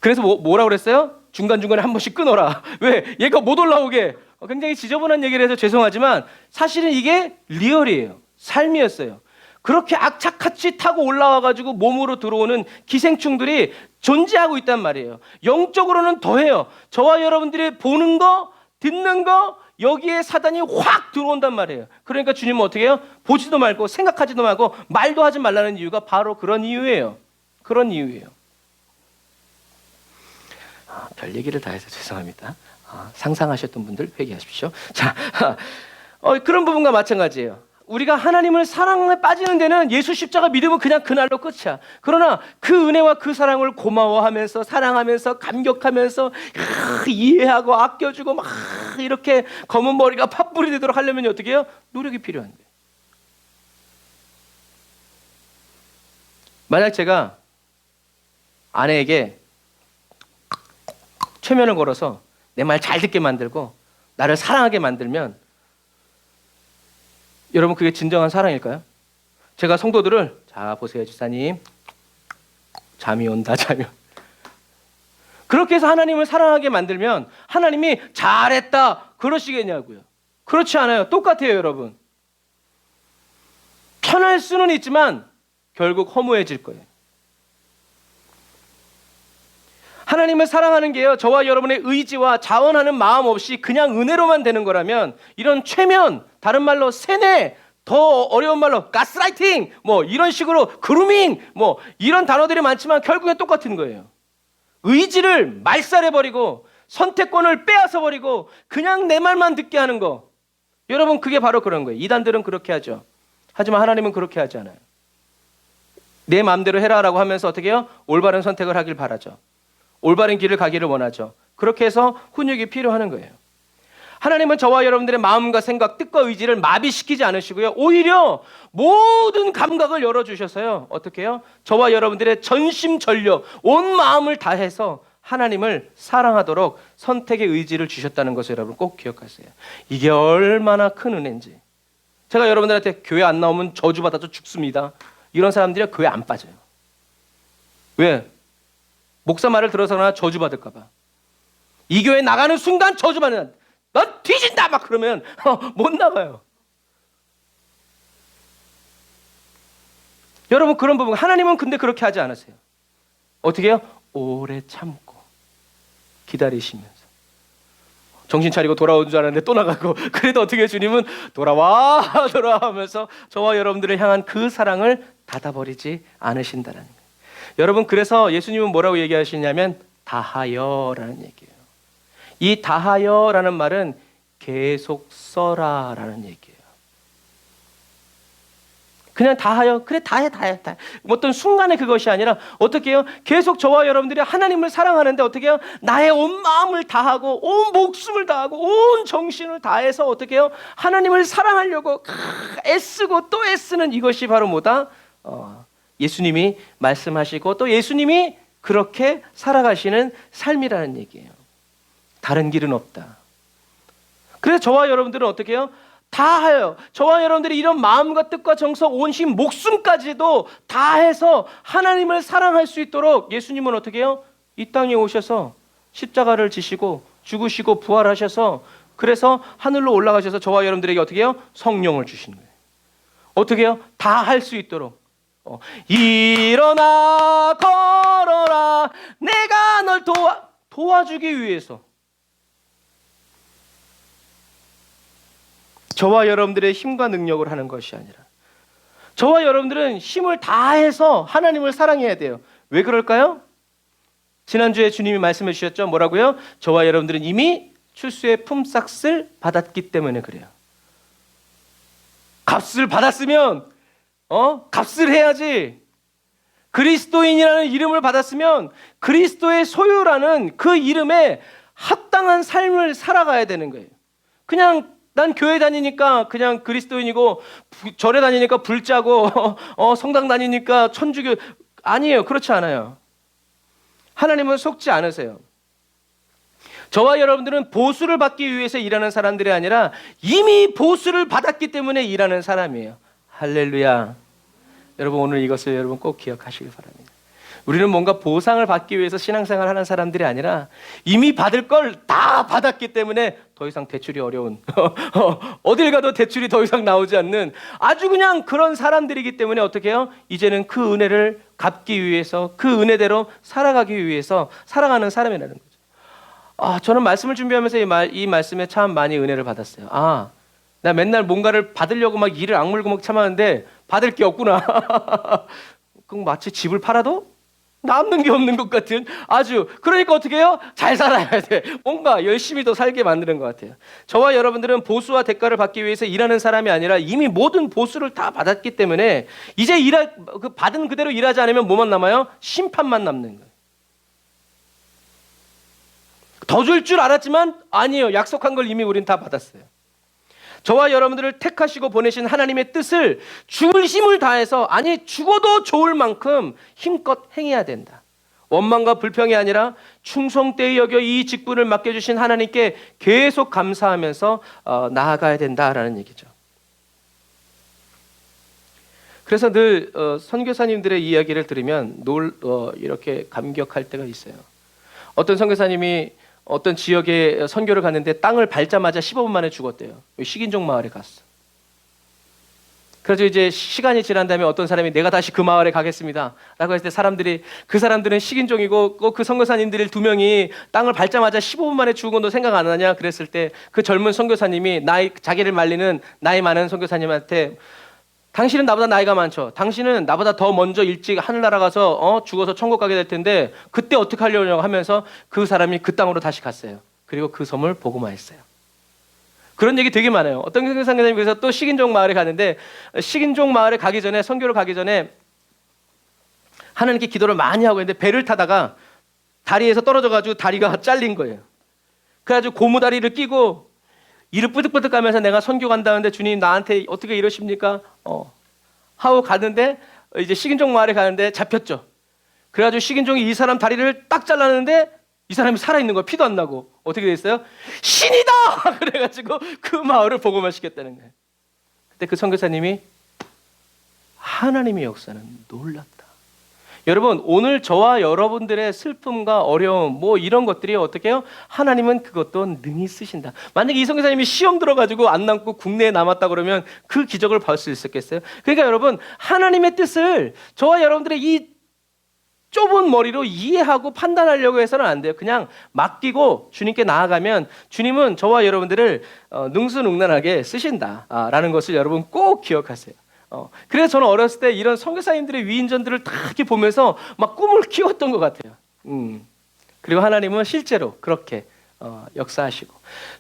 그래서 뭐라고 그랬어요? 중간중간에 한 번씩 끊어라. 왜? 얘가 못 올라오게. 굉장히 지저분한 얘기를 해서 죄송하지만 사실은 이게 리얼이에요. 삶이었어요. 그렇게 악착같이 타고 올라와가지고 몸으로 들어오는 기생충들이 존재하고 있단 말이에요. 영적으로는 더해요. 저와 여러분들이 보는 거, 듣는 거, 여기에 사단이 확 들어온단 말이에요. 그러니까 주님은 어떻게 해요? 보지도 말고 생각하지도 말고 말도 하지 말라는 이유가 바로 그런 이유예요. 그런 이유예요. 별 얘기를 다 해서 죄송합니다. 상상하셨던 분들 회개하십시오. 자, 그런 부분과 마찬가지예요. 우리가 하나님을 사랑에 빠지는 데는 예수 십자가 믿으면 그냥 그날로 끝이야. 그러나 그 은혜와 그 사랑을 고마워하면서 사랑하면서 감격하면서 이해하고 아껴주고 막 이렇게 검은 머리가 팥불이 되도록 하려면 어떻게 해요? 노력이 필요한 거예요. 만약 제가 아내에게 최면을 걸어서 내 말 잘 듣게 만들고 나를 사랑하게 만들면 여러분 그게 진정한 사랑일까요? 제가 성도들을 자 보세요 집사님 잠이 온다 잠이 그렇게 해서 하나님을 사랑하게 만들면 하나님이 잘했다 그러시겠냐고요. 그렇지 않아요. 똑같아요 여러분. 편할 수는 있지만 결국 허무해질 거예요. 하나님을 사랑하는 게요 저와 여러분의 의지와 자원하는 마음 없이 그냥 은혜로만 되는 거라면 이런 최면, 다른 말로 세뇌, 더 어려운 말로 가스라이팅 뭐 이런 식으로 그루밍 뭐 이런 단어들이 많지만 결국엔 똑같은 거예요. 의지를 말살해버리고 선택권을 빼앗아버리고 그냥 내 말만 듣게 하는 거. 여러분 그게 바로 그런 거예요. 이단들은 그렇게 하죠. 하지만 하나님은 그렇게 하지 않아요. 내 마음대로 해라라고 하면서 어떻게 해요? 올바른 선택을 하길 바라죠. 올바른 길을 가기를 원하죠. 그렇게 해서 훈육이 필요한 거예요. 하나님은 저와 여러분들의 마음과 생각, 뜻과 의지를 마비시키지 않으시고요. 오히려 모든 감각을 열어주셔서요. 어떻게 해요? 저와 여러분들의 전심전력, 온 마음을 다해서 하나님을 사랑하도록 선택의 의지를 주셨다는 것을 여러분 꼭 기억하세요. 이게 얼마나 큰 은혜인지. 제가 여러분들한테 교회 안 나오면 저주받아서 죽습니다. 이런 사람들이 교회 안 빠져요. 왜? 목사 말을 들어서나 저주받을까 봐. 이 교회 나가는 순간 저주받는 넌 뒤진다 막 그러면 못 나가요. 여러분 그런 부분 하나님은 근데 그렇게 하지 않으세요. 어떻게 해요? 오래 참고 기다리시면서 정신 차리고 돌아온 줄 알았는데 또 나가고 그래도 어떻게 주님은 돌아와 하면서 저와 여러분들을 향한 그 사랑을 닫아버리지 않으신다는 거예요. 여러분 그래서 예수님은 뭐라고 얘기하시냐면 다하여라는 얘기예요. 이 다하여라는 말은 계속 써라라는 얘기예요. 그냥 다하여 그래 다해 어떤 순간에 그것이 아니라 어떻게 해요? 계속 저와 여러분들이 하나님을 사랑하는데 어떻게 해요? 나의 온 마음을 다하고 온 목숨을 다하고 온 정신을 다해서 어떻게 해요? 하나님을 사랑하려고 애쓰고 또 애쓰는 이것이 바로 뭐다? 예수님이 말씀하시고 또 예수님이 그렇게 살아가시는 삶이라는 얘기예요. 다른 길은 없다. 그래서 저와 여러분들은 어떻게 해요? 다 해요. 저와 여러분들이 이런 마음과 뜻과 정성, 온심, 목숨까지도 다 해서 하나님을 사랑할 수 있도록 예수님은 어떻게 해요? 이 땅에 오셔서 십자가를 지시고 죽으시고 부활하셔서 그래서 하늘로 올라가셔서 저와 여러분들에게 어떻게 해요? 성령을 주시는 거예요. 어떻게 해요? 다 할 수 있도록. 일어나 걸어라 내가 널 도와주기 위해서 저와 여러분들의 힘과 능력을 하는 것이 아니라 저와 여러분들은 힘을 다해서 하나님을 사랑해야 돼요. 왜 그럴까요? 지난주에 주님이 말씀해 주셨죠. 뭐라고요? 저와 여러분들은 이미 출수의 품삯을 받았기 때문에 그래요. 값을 받았으면 값을 해야지. 그리스도인이라는 이름을 받았으면 그리스도의 소유라는 그 이름에 합당한 삶을 살아가야 되는 거예요. 그냥 난 교회 다니니까 그냥 그리스도인이고 절에 다니니까 불자고 성당 다니니까 천주교 아니에요. 그렇지 않아요. 하나님은 속지 않으세요. 저와 여러분들은 보수를 받기 위해서 일하는 사람들이 아니라 이미 보수를 받았기 때문에 일하는 사람이에요. 할렐루야. 여러분 오늘 이것을 여러분 꼭 기억하시길 바랍니다. 우리는 뭔가 보상을 받기 위해서 신앙생활 하는 사람들이 아니라 이미 받을 걸 다 받았기 때문에 더 이상 대출이 어려운 어딜 가도 대출이 더 이상 나오지 않는 아주 그냥 그런 사람들이기 때문에 어떻게 해요? 이제는 그 은혜를 갚기 위해서 그 은혜대로 살아가기 위해서 살아가는 사람이라는 거죠. 저는 말씀을 준비하면서 이 말씀에 참 많이 은혜를 받았어요. 나 맨날 뭔가를 받으려고 막 이를 악물고 막 참았는데 받을 게 없구나. 그럼 마치 집을 팔아도 남는 게 없는 것 같은 아주 그러니까 어떻게 해요? 잘 살아야 돼. 뭔가 열심히 더 살게 만드는 것 같아요. 저와 여러분들은 보수와 대가를 받기 위해서 일하는 사람이 아니라 이미 모든 보수를 다 받았기 때문에 이제 그 받은 그대로 일하지 않으면 뭐만 남아요? 심판만 남는 거예요. 더 줄 줄 알았지만 아니에요. 약속한 걸 이미 우린 다 받았어요. 저와 여러분들을 택하시고 보내신 하나님의 뜻을 죽을 힘을 다해서 아니 죽어도 좋을 만큼 힘껏 행해야 된다. 원망과 불평이 아니라 충성되이 여겨 이 직분을 맡겨주신 하나님께 계속 감사하면서 나아가야 된다라는 얘기죠. 그래서 늘 선교사님들의 이야기를 들으면 이렇게 감격할 때가 있어요. 어떤 선교사님이 어떤 지역에 선교를 갔는데 땅을 밟자마자 15분 만에 죽었대요. 식인종 마을에 갔어. 그래서 이제 시간이 지난 다음에 어떤 사람이 내가 다시 그 마을에 가겠습니다 라고 했을 때 그 사람들은 식인종이고 그 선교사님들 2명이 땅을 밟자마자 15분 만에 죽은 건 너 생각 안 하냐 그랬을 때 그 젊은 선교사님이 자기를 말리는 나이 많은 선교사님한테 당신은 나보다 나이가 많죠. 당신은 나보다 더 먼저 일찍 하늘나라 가서 죽어서 천국 가게 될 텐데 그때 어떻게 하려고 하면서 그 사람이 그 땅으로 다시 갔어요. 그리고 그 섬을 복음화했어요. 그런 얘기 되게 많아요. 어떤 선교사님이 그래서 또 식인종 마을에 가는데 식인종 마을에 가기 전에 선교를 가기 전에 하나님께 기도를 많이 하고 있는데 배를 타다가 다리에서 떨어져가지고 다리가 잘린 거예요. 그래가지고 고무다리를 끼고 이를 뿌득뿌득 가면서 내가 선교 간다는데 주님 나한테 어떻게 이러십니까? 하고 가는데 이제 식인종 마을에 가는데 잡혔죠. 그래가지고 식인종이 이 사람 다리를 딱 잘랐는데 이 사람이 살아있는 거예요. 피도 안 나고. 어떻게 됐어요? 신이다! 그래가지고 그 마을을 복음화시켰다는 거예요. 그때 그 선교사님이 하나님의 역사는 놀랍다. 여러분 오늘 저와 여러분들의 슬픔과 어려움 이런 것들이 어떻게 해요? 하나님은 그것도 능히 쓰신다. 만약에 이 선교사님이 시험 들어가지고 안 남고 국내에 남았다 그러면 그 기적을 볼 수 있었겠어요? 그러니까 여러분 하나님의 뜻을 저와 여러분들의 이 좁은 머리로 이해하고 판단하려고 해서는 안 돼요. 그냥 맡기고 주님께 나아가면 주님은 저와 여러분들을 능수능란하게 쓰신다라는 것을 여러분 꼭 기억하세요. 그래서 저는 어렸을 때 이런 선교사님들의 위인전들을 다 이렇게 보면서 막 꿈을 키웠던 것 같아요. 그리고 하나님은 실제로 그렇게 역사하시고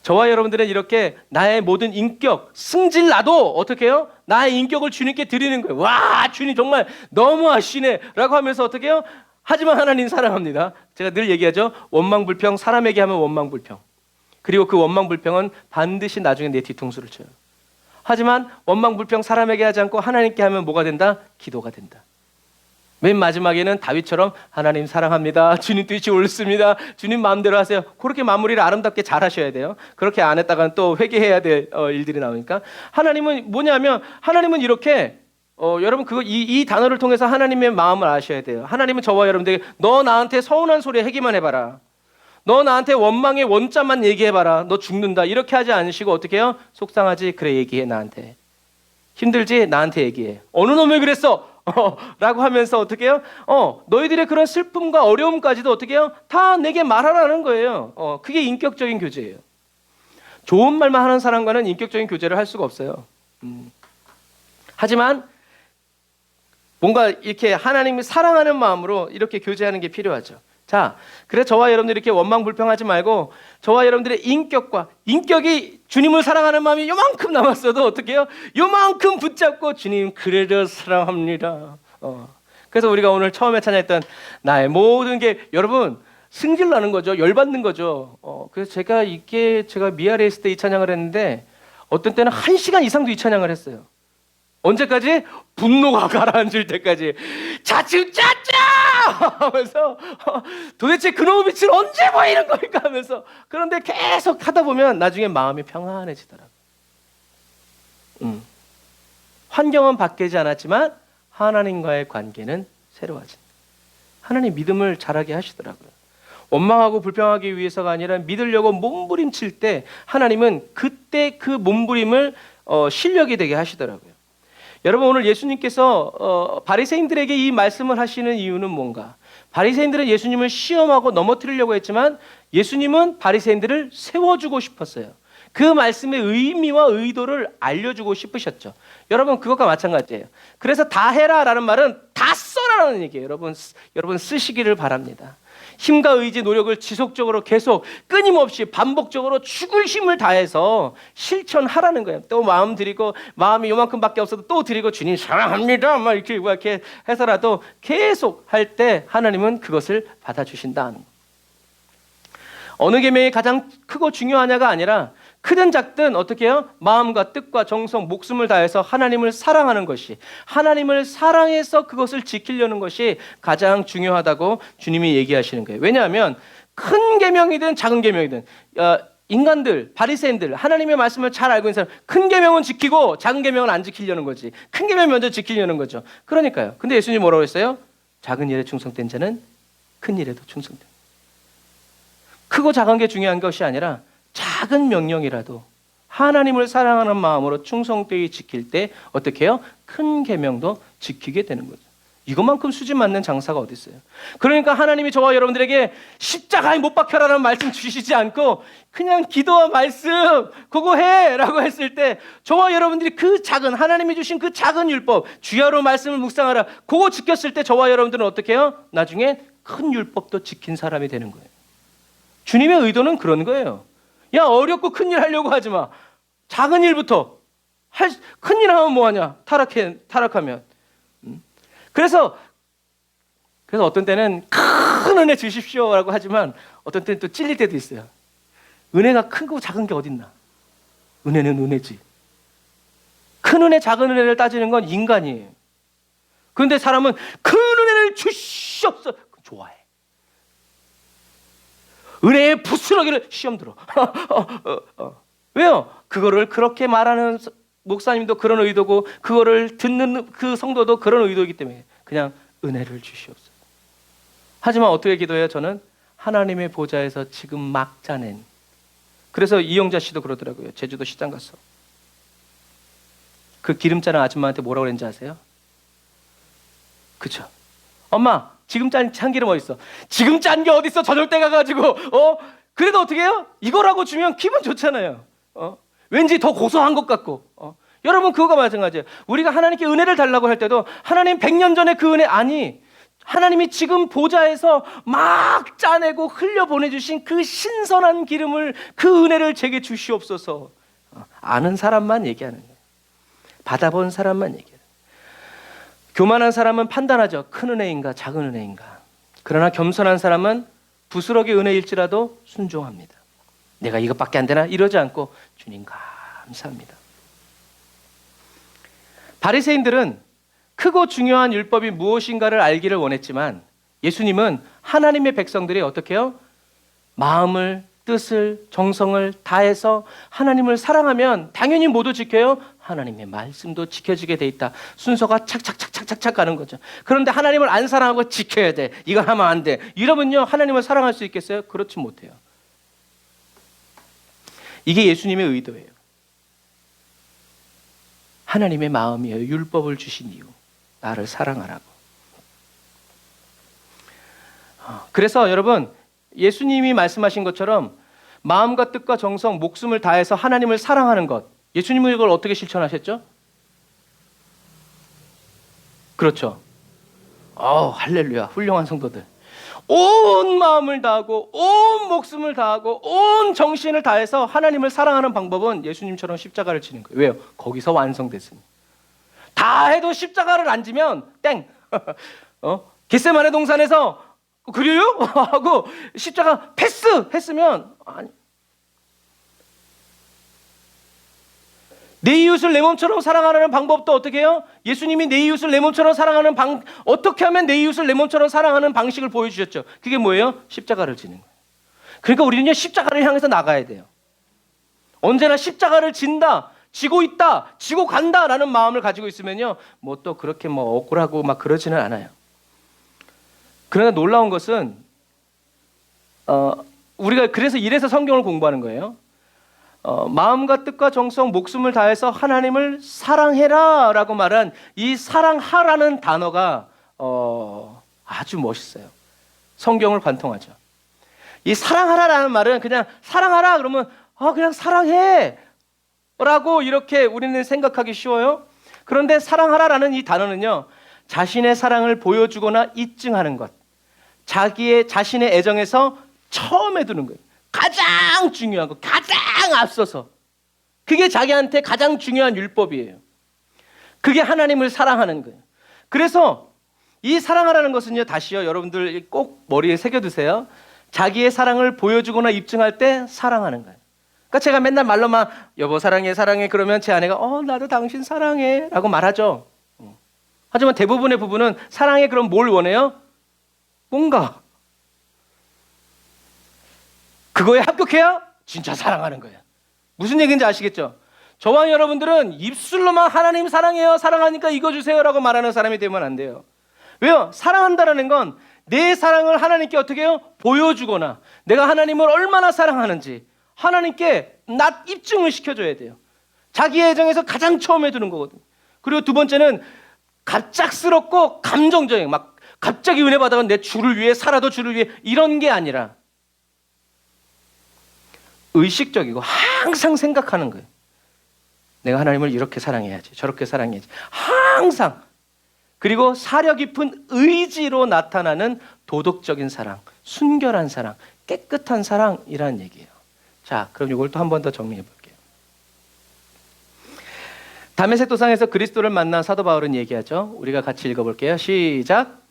저와 여러분들은 이렇게 나의 모든 인격 승질 나도 어떻게 해요? 나의 인격을 주님께 드리는 거예요. 와 주님 정말 너무하시네 라고 하면서 어떻게 해요? 하지만 하나님 사랑합니다. 제가 늘 얘기하죠. 원망불평 사람에게 하면 원망불평 그리고 그 원망불평은 반드시 나중에 내 뒤통수를 쳐요. 하지만 원망불평 사람에게 하지 않고 하나님께 하면 뭐가 된다? 기도가 된다. 맨 마지막에는 다윗처럼 하나님 사랑합니다. 주님 뜻이 옳습니다. 주님 마음대로 하세요. 그렇게 마무리를 아름답게 잘 하셔야 돼요. 그렇게 안 했다가는 또 회개해야 될 일들이 나오니까 하나님은 뭐냐면 하나님은 이렇게 여러분 이 단어를 통해서 하나님의 마음을 아셔야 돼요. 하나님은 저와 여러분들에게 너 나한테 서운한 소리 하기만 해봐라. 너 나한테 원망의 원자만 얘기해봐라. 너 죽는다. 이렇게 하지 않으시고 어떻게 해요? 속상하지? 그래 얘기해 나한테. 힘들지? 나한테 얘기해. 어느 놈이 그랬어? 라고 하면서 어떻게 해요? 너희들의 그런 슬픔과 어려움까지도 어떻게 해요? 다 내게 말하라는 거예요. 그게 인격적인 교제예요. 좋은 말만 하는 사람과는 인격적인 교제를 할 수가 없어요. 하지만 뭔가 이렇게 하나님을 사랑하는 마음으로 이렇게 교제하는 게 필요하죠. 자, 그래 저와 여러분들이 이렇게 원망 불평하지 말고 저와 여러분들의 인격이 주님을 사랑하는 마음이 요만큼 남았어도 어떻게 해요? 요만큼 붙잡고 주님 그래도 사랑합니다. 그래서 우리가 오늘 처음에 찬양했던 나의 모든 게 여러분 승질 나는 거죠. 열받는 거죠. 그래서 제가 미아리에 있을 때 이 찬양을 했는데 어떤 때는 1시간 이상도 이 찬양을 했어요. 언제까지? 분노가 가라앉을 때까지. 자칫 짜짜! 하면서 도대체 그놈의 빛은 언제 보이는 걸까 하면서 그런데 계속 하다 보면 나중에 마음이 평안해지더라고요. 환경은 바뀌지 않았지만 하나님과의 관계는 새로워진다. 하나님 믿음을 자라게 하시더라고요. 원망하고 불평하기 위해서가 아니라 믿으려고 몸부림칠 때 하나님은 그때 그 몸부림을 실력이 되게 하시더라고요. 여러분 오늘 예수님께서 바리새인들에게 이 말씀을 하시는 이유는 뭔가? 바리새인들은 예수님을 시험하고 넘어뜨리려고 했지만 예수님은 바리새인들을 세워주고 싶었어요. 그 말씀의 의미와 의도를 알려주고 싶으셨죠. 여러분 그것과 마찬가지예요. 그래서 다 해라라는 말은 다 써라라는 얘기예요. 여러분 쓰시기를 바랍니다. 힘과 의지, 노력을 지속적으로 계속 끊임없이 반복적으로 죽을 힘을 다해서 실천하라는 거예요. 또 마음 드리고 마음이 요만큼밖에 없어도 또 드리고 주님 사랑합니다 막 이렇게 해서라도 계속 할 때 하나님은 그것을 받아주신다. 어느 계명이 가장 크고 중요하냐가 아니라 크든 작든 어떻게 해요? 마음과 뜻과 정성, 목숨을 다해서 하나님을 사랑하는 것이, 하나님을 사랑해서 그것을 지키려는 것이 가장 중요하다고 주님이 얘기하시는 거예요. 왜냐하면 큰 계명이든 작은 계명이든 인간들, 바리새인들, 하나님의 말씀을 잘 알고 있는 사람, 큰 계명은 지키고 작은 계명은 안 지키려는 거지. 큰 계명 먼저 지키려는 거죠. 그러니까요. 근데 예수님 뭐라고 했어요? 작은 일에 충성된 자는 큰 일에도 충성된다. 크고 작은 게 중요한 것이 아니라 작은 명령이라도 하나님을 사랑하는 마음으로 충성되게 지킬 때 어떻게 해요? 큰 계명도 지키게 되는 거죠. 이것만큼 수지 맞는 장사가 어디 있어요? 그러니까 하나님이 저와 여러분들에게 십자가에 못 박혀라는 말씀 주시지 않고 그냥 기도와 말씀 그거 해라고 했을 때 저와 여러분들이 그 작은 하나님이 주신 그 작은 율법 주야로 말씀을 묵상하라 그거 지켰을 때 저와 여러분들은 어떻게 해요? 나중에 큰 율법도 지킨 사람이 되는 거예요. 주님의 의도는 그런 거예요. 야 어렵고 큰일 하려고 하지 마. 작은 일부터 큰일 하면 뭐하냐? 타락하면. 그래서 어떤 때는 큰 은혜 주십시오라고 하지만 어떤 때는 또 찔릴 때도 있어요. 은혜가 큰 거 작은 게 어딨나? 은혜는 은혜지. 큰 은혜 작은 은혜를 따지는 건 인간이에요. 그런데 사람은 큰 은혜를 주시옵소서 좋아해. 은혜의 부스러기를 시험 들어. 왜요? 그거를 그렇게 말하는 목사님도 그런 의도고 그거를 듣는 그 성도도 그런 의도이기 때문에 그냥 은혜를 주시옵소서. 하지만 어떻게 기도해요? 저는 하나님의 보좌에서 지금 막 짜낸. 그래서 이영자 씨도 그러더라고요. 제주도 시장 가서 그 기름 짜는 아줌마한테 뭐라고 그랬는지 아세요? 그쵸? 엄마 지금 짠 참기름 어딨어? 지금 짠 게 어딨어? 저녁 때 가가지고 그래도 어떻게 해요? 이거라고 주면 기분 좋잖아요. 왠지 더 고소한 것 같고 여러분 그거가 마찬가지예요. 우리가 하나님께 은혜를 달라고 할 때도 하나님 100년 전에 그 은혜 아니 하나님이 지금 보좌에서 막 짜내고 흘려보내주신 그 신선한 기름을 그 은혜를 제게 주시옵소서. 아는 사람만 얘기하는 거예요. 받아본 사람만 얘기해요. 교만한 사람은 판단하죠. 큰 은혜인가 작은 은혜인가. 그러나 겸손한 사람은 부스러기 은혜일지라도 순종합니다. 내가 이것밖에 안 되나? 이러지 않고 주님 감사합니다. 바리새인들은 크고 중요한 율법이 무엇인가를 알기를 원했지만 예수님은 하나님의 백성들이 어떻게 해요? 마음을, 뜻을, 정성을 다해서 하나님을 사랑하면 당연히 모두 지켜요. 하나님의 말씀도 지켜지게 돼 있다. 순서가 착착착착착착 가는 거죠. 그런데 하나님을 안 사랑하고 지켜야 돼. 이거 하면 안 돼. 이러면요, 하나님을 사랑할 수 있겠어요? 그렇지 못해요. 이게 예수님의 의도예요. 하나님의 마음이에요. 율법을 주신 이유. 나를 사랑하라고. 그래서 여러분, 예수님이 말씀하신 것처럼 마음과 뜻과 정성, 목숨을 다해서 하나님을 사랑하는 것. 예수님은 이걸 어떻게 실천하셨죠? 그렇죠. 할렐루야. 훌륭한 성도들. 온 마음을 다하고 온 목숨을 다하고 온 정신을 다해서 하나님을 사랑하는 방법은 예수님처럼 십자가를 지는 거예요. 왜요? 거기서 완성됐으니. 다 해도 십자가를 안 지면 땡. 겟세마네 동산에서 그래요? 하고 십자가 패스 했으면 아니. 내 이웃을 내 몸처럼 사랑하는 방법도 어떻게 해요? 예수님이 내 이웃을 내 몸처럼 사랑하는 어떻게 하면 내 이웃을 내 몸처럼 사랑하는 방식을 보여주셨죠. 그게 뭐예요? 십자가를 지는 거예요. 그러니까 우리는요, 십자가를 향해서 나가야 돼요. 언제나 십자가를 진다, 지고 있다, 지고 간다라는 마음을 가지고 있으면요, 뭐 또 그렇게 뭐 억울하고 막 그러지는 않아요. 그러나 놀라운 것은 우리가 그래서 이래서 성경을 공부하는 거예요. 마음과 뜻과 정성, 목숨을 다해서 하나님을 사랑해라 라고 말한 이 사랑하라는 단어가 아주 멋있어요. 성경을 관통하죠. 이 사랑하라라는 말은 그냥 사랑하라 그러면 그냥 사랑해 라고 이렇게 우리는 생각하기 쉬워요. 그런데 사랑하라라는 이 단어는요, 자신의 사랑을 보여주거나 입증하는 것, 자신의 애정에서 처음에 두는 거예요. 가장 중요한 거, 가장 앞서서. 그게 자기한테 가장 중요한 율법이에요. 그게 하나님을 사랑하는 거예요. 그래서 이 사랑하라는 것은요, 다시요, 여러분들 꼭 머리에 새겨두세요. 자기의 사랑을 보여주거나 입증할 때 사랑하는 거예요. 그러니까 제가 맨날 말로만 여보 사랑해 사랑해 그러면 제 아내가 나도 당신 사랑해 라고 말하죠. 하지만 대부분의 부부는 사랑해 그럼 뭘 원해요? 뭔가 그거에 합격해야 진짜 사랑하는 거예요. 무슨 얘기인지 아시겠죠? 저와 여러분들은 입술로만 하나님 사랑해요, 사랑하니까 이거 주세요 라고 말하는 사람이 되면 안 돼요. 왜요? 사랑한다는 건 내 사랑을 하나님께 어떻게 해요? 보여주거나 내가 하나님을 얼마나 사랑하는지 하나님께 입증을 시켜줘야 돼요. 자기의 애정에서 가장 처음에 두는 거거든요. 그리고 두 번째는 갑작스럽고 감정적인, 막 갑자기 은혜 받아가 내 주를 위해 살아도 주를 위해 이런 게 아니라 의식적이고 항상 생각하는 거예요. 내가 하나님을 이렇게 사랑해야지, 저렇게 사랑해야지. 항상. 그리고 사려 깊은 의지로 나타나는 도덕적인 사랑, 순결한 사랑, 깨끗한 사랑이라는 얘기예요. 자, 그럼 이걸 또 한 번 더 정리해 볼게요. 다메섹 도상에서 그리스도를 만난 사도 바울은 얘기하죠. 우리가 같이 읽어볼게요. 시작.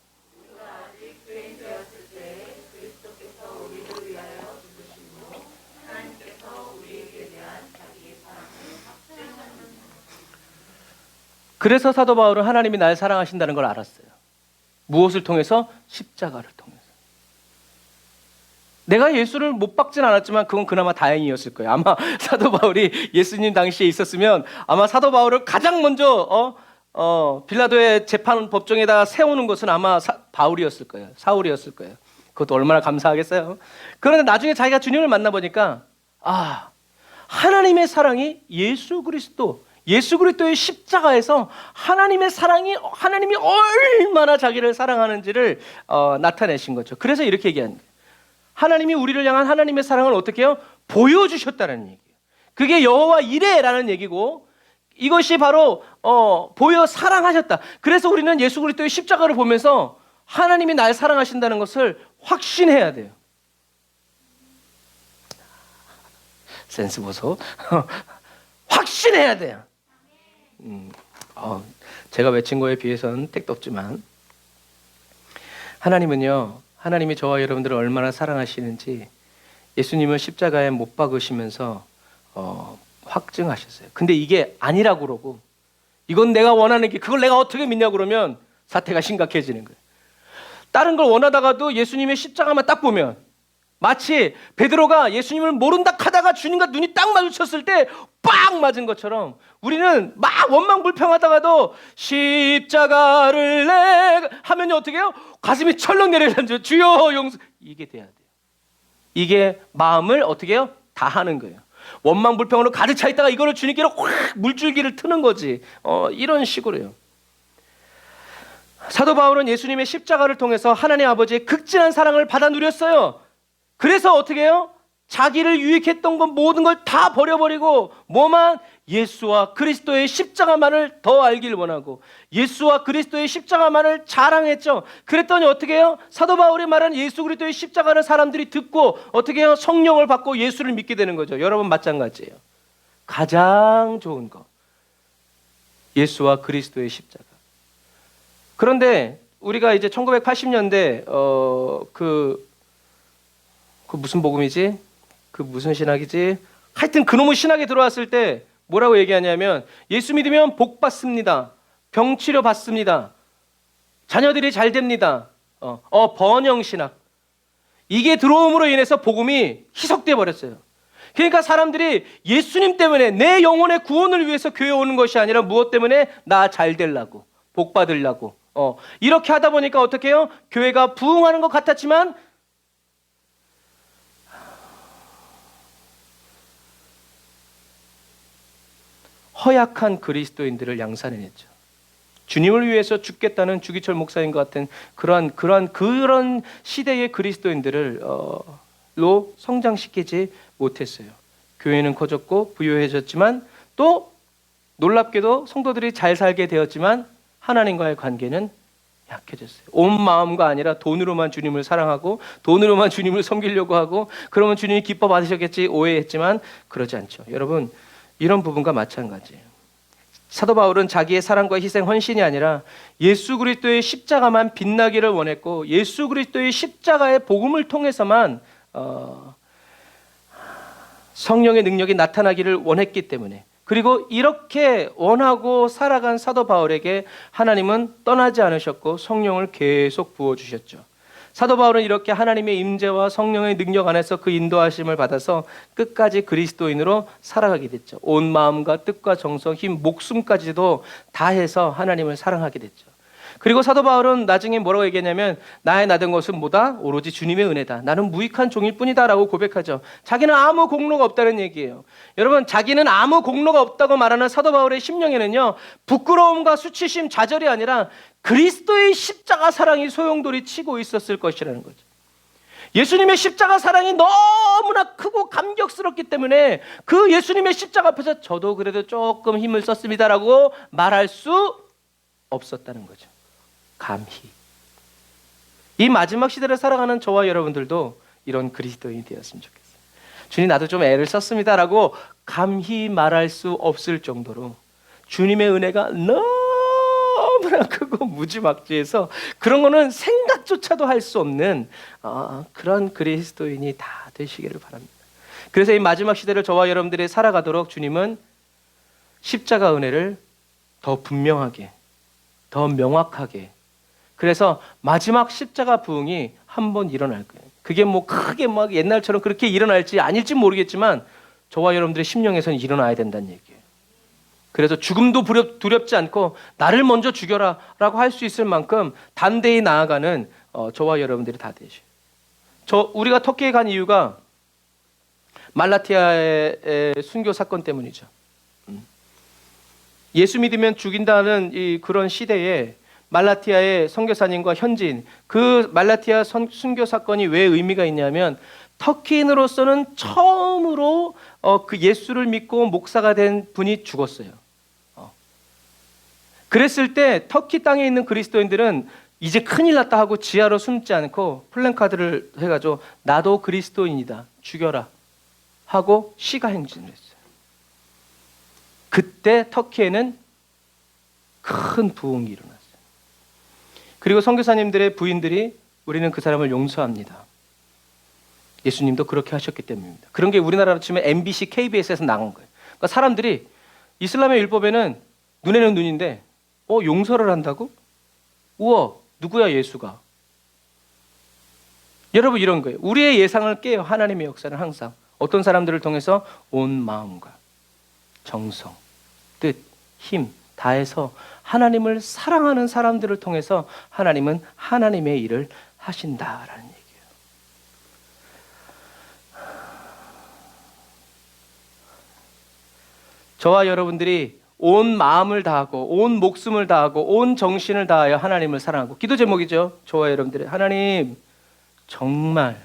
그래서 사도 바울은 하나님이 날 사랑하신다는 걸 알았어요. 무엇을 통해서? 십자가를 통해서. 내가 예수를 못 박진 않았지만 그건 그나마 다행이었을 거예요. 아마 사도 바울이 예수님 당시에 있었으면 아마 사도 바울을 가장 먼저 빌라도의 재판 법정에다가 세우는 것은 아마 바울이었을 거예요. 사울이었을 거예요. 그것도 얼마나 감사하겠어요. 그런데 나중에 자기가 주님을 만나보니까 하나님의 사랑이 예수 그리스도의 십자가에서 하나님의 사랑이 하나님이 얼마나 자기를 사랑하는지를 나타내신 거죠. 그래서 이렇게 얘기하는 거예요. 하나님이 우리를 향한 하나님의 사랑을 어떻게 해요? 보여주셨다는 얘기예요. 그게 여호와 이레라는 얘기고 이것이 바로 보여 사랑하셨다. 그래서 우리는 예수 그리스도의 십자가를 보면서 하나님이 날 사랑하신다는 것을 확신해야 돼요. 센스 보소. 확신해야 돼요. 제가 외친 거에 비해서는 택도 없지만 하나님이 저와 여러분들을 얼마나 사랑하시는지 예수님을 십자가에 못 박으시면서 확증하셨어요. 근데 이게 아니라고 그러고 이건 내가 원하는 길, 그걸 내가 어떻게 믿냐 그러면 사태가 심각해지는 거예요. 다른 걸 원하다가도 예수님의 십자가만 딱 보면 마치 베드로가 예수님을 모른다 하다가 주님과 눈이 딱 마주쳤을 때 빡 맞은 것처럼 우리는 막 원망불평하다가도 십자가를 내 하면 어떻게 해요? 가슴이 철렁 내려앉아 주여 용서. 이게 돼야 돼요. 이게 마음을 어떻게 해요? 다 하는 거예요. 원망불평으로 가득 차 있다가 이거를 주님께로 확 물줄기를 트는 거지. 이런 식으로요. 사도 바울은 예수님의 십자가를 통해서 하나님 아버지의 극진한 사랑을 받아 누렸어요. 그래서 어떻게 해요? 자기를 유익했던 것 모든 걸 다 버려버리고 뭐만? 예수와 그리스도의 십자가만을 더 알길 원하고 예수와 그리스도의 십자가만을 자랑했죠. 그랬더니 어떻게 해요? 사도 바울이 말하는 예수 그리스도의 십자가를 사람들이 듣고 어떻게 해요? 성령을 받고 예수를 믿게 되는 거죠. 여러분 마찬가지예요. 가장 좋은 거 예수와 그리스도의 십자가. 그런데 우리가 이제 1980년대 그 무슨 복음이지? 그 무슨 신학이지? 하여튼 그놈의 신학에 들어왔을 때 뭐라고 얘기하냐면 예수 믿으면 복 받습니다. 병 치료 받습니다. 자녀들이 잘 됩니다. 번영 신학. 이게 들어옴으로 인해서 복음이 희석돼 버렸어요. 그러니까 사람들이 예수님 때문에 내 영혼의 구원을 위해서 교회 오는 것이 아니라 무엇 때문에? 나 잘 되려고, 복 받으려고. 이렇게 하다 보니까 어떻게 해요? 교회가 부흥하는 것 같았지만 허약한 그리스도인들을 양산해냈죠. 주님을 위해서 죽겠다는 주기철 목사님과 같은 그런 시대의 그리스도인들을 성장시키지 못했어요. 교회는 커졌고 부유해졌지만 또 놀랍게도 성도들이 잘 살게 되었지만 하나님과의 관계는 약해졌어요. 온 마음과 아니라 돈으로만 주님을 사랑하고 돈으로만 주님을 섬기려고 하고 그러면 주님이 기뻐 받으셨겠지 오해했지만 그러지 않죠. 여러분 이런 부분과 마찬가지예요. 사도 바울은 자기의 사랑과 희생, 헌신이 아니라 예수 그리스도의 십자가만 빛나기를 원했고 예수 그리스도의 십자가의 복음을 통해서만 성령의 능력이 나타나기를 원했기 때문에 그리고 이렇게 원하고 살아간 사도 바울에게 하나님은 떠나지 않으셨고 성령을 계속 부어주셨죠. 사도 바울은 이렇게 하나님의 임재와 성령의 능력 안에서 그 인도하심을 받아서 끝까지 그리스도인으로 살아가게 됐죠. 온 마음과 뜻과 정성, 힘, 목숨까지도 다해서 하나님을 사랑하게 됐죠. 그리고 사도 바울은 나중에 뭐라고 얘기했냐면 나의 나된 것은 뭐다? 오로지 주님의 은혜다. 나는 무익한 종일 뿐이다 라고 고백하죠. 자기는 아무 공로가 없다는 얘기예요. 여러분 자기는 아무 공로가 없다고 말하는 사도 바울의 심령에는요 부끄러움과 수치심, 좌절이 아니라 그리스도의 십자가 사랑이 소용돌이 치고 있었을 것이라는 거죠. 예수님의 십자가 사랑이 너무나 크고 감격스럽기 때문에 그 예수님의 십자가 앞에서 저도 그래도 조금 힘을 썼습니다라고 말할 수 없었다는 거죠. 감히. 이 마지막 시대를 살아가는 저와 여러분들도 이런 그리스도인이 되었으면 좋겠어요. 주님 나도 좀 애를 썼습니다라고 감히 말할 수 없을 정도로 주님의 은혜가 너무나 크고 무지막지해서 그런 거는 생각조차도 할 수 없는 그런 그리스도인이 다 되시기를 바랍니다. 그래서 이 마지막 시대를 저와 여러분들이 살아가도록 주님은 십자가 은혜를 더 분명하게 더 명확하게 그래서 마지막 십자가 부흥이 한번 일어날 거예요. 그게 뭐 크게 막 옛날처럼 그렇게 일어날지 아닐지 모르겠지만 저와 여러분들의 심령에서는 일어나야 된다는 얘기예요. 그래서 죽음도 두렵지 않고 나를 먼저 죽여라 라고 할 수 있을 만큼 단대히 나아가는 저와 여러분들이 다 되죠. 우리가 터키에 간 이유가 말라티아의 순교 사건 때문이죠. 예수 믿으면 죽인다는 그런 시대에 말라티아의 선교사님과 현지인 그 말라티아 순교 사건이 왜 의미가 있냐면 터키인으로서는 처음으로 그 예수를 믿고 목사가 된 분이 죽었어요. 그랬을 때 터키 땅에 있는 그리스도인들은 이제 큰일 났다 하고 지하로 숨지 않고 플랜카드를 해가지고 나도 그리스도인이다 죽여라 하고 시가 행진을 했어요. 그때 터키에는 큰 부흥이 일어났어요. 그리고 선교사님들의 부인들이 우리는 그 사람을 용서합니다. 예수님도 그렇게 하셨기 때문입니다. 그런 게 우리나라로 치면 MBC, KBS에서 나온 거예요. 그러니까 사람들이 이슬람의 율법에는 눈에는 눈인데 용서를 한다고? 우와, 누구야 예수가? 여러분, 이런 거예요. 우리의 예상을 깨요. 하나님의 역사는 항상 어떤 사람들을 통해서 온 마음과 정성, 뜻, 힘 다해서 하나님을 사랑하는 사람들을 통해서 하나님은 하나님의 일을 하신다라는 얘기예요. 저와 여러분들이 온 마음을 다하고 온 목숨을 다하고 온 정신을 다하여 하나님을 사랑하고, 기도 제목이죠. 저와 여러분들이 하나님, 정말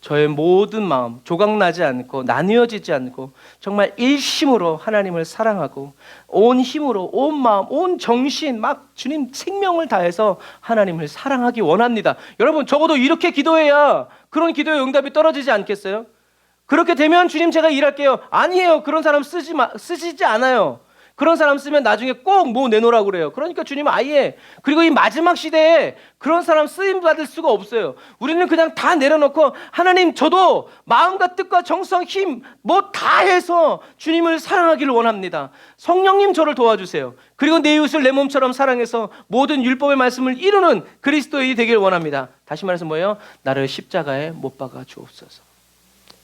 저의 모든 마음 조각나지 않고 나뉘어지지 않고 정말 일심으로 하나님을 사랑하고 온 힘으로 온 마음 온 정신 막 주님 생명을 다해서 하나님을 사랑하기 원합니다. 여러분, 적어도 이렇게 기도해야 그런 기도의 응답이 떨어지지 않겠어요? 그렇게 되면 주님 제가 일할게요. 아니에요. 그런 사람 쓰시지 않아요. 그런 사람 쓰면 나중에 꼭 뭐 내놓으라고 그래요. 그러니까 주님은 아예, 그리고 이 마지막 시대에 그런 사람 쓰임 받을 수가 없어요. 우리는 그냥 다 내려놓고 하나님, 저도 마음과 뜻과 정성, 힘 뭐 다 해서 주님을 사랑하기를 원합니다. 성령님, 저를 도와주세요. 그리고 내 이웃을 내 몸처럼 사랑해서 모든 율법의 말씀을 이루는 그리스도인이 되기를 원합니다. 다시 말해서 뭐예요? 나를 십자가에 못 박아 주옵소서.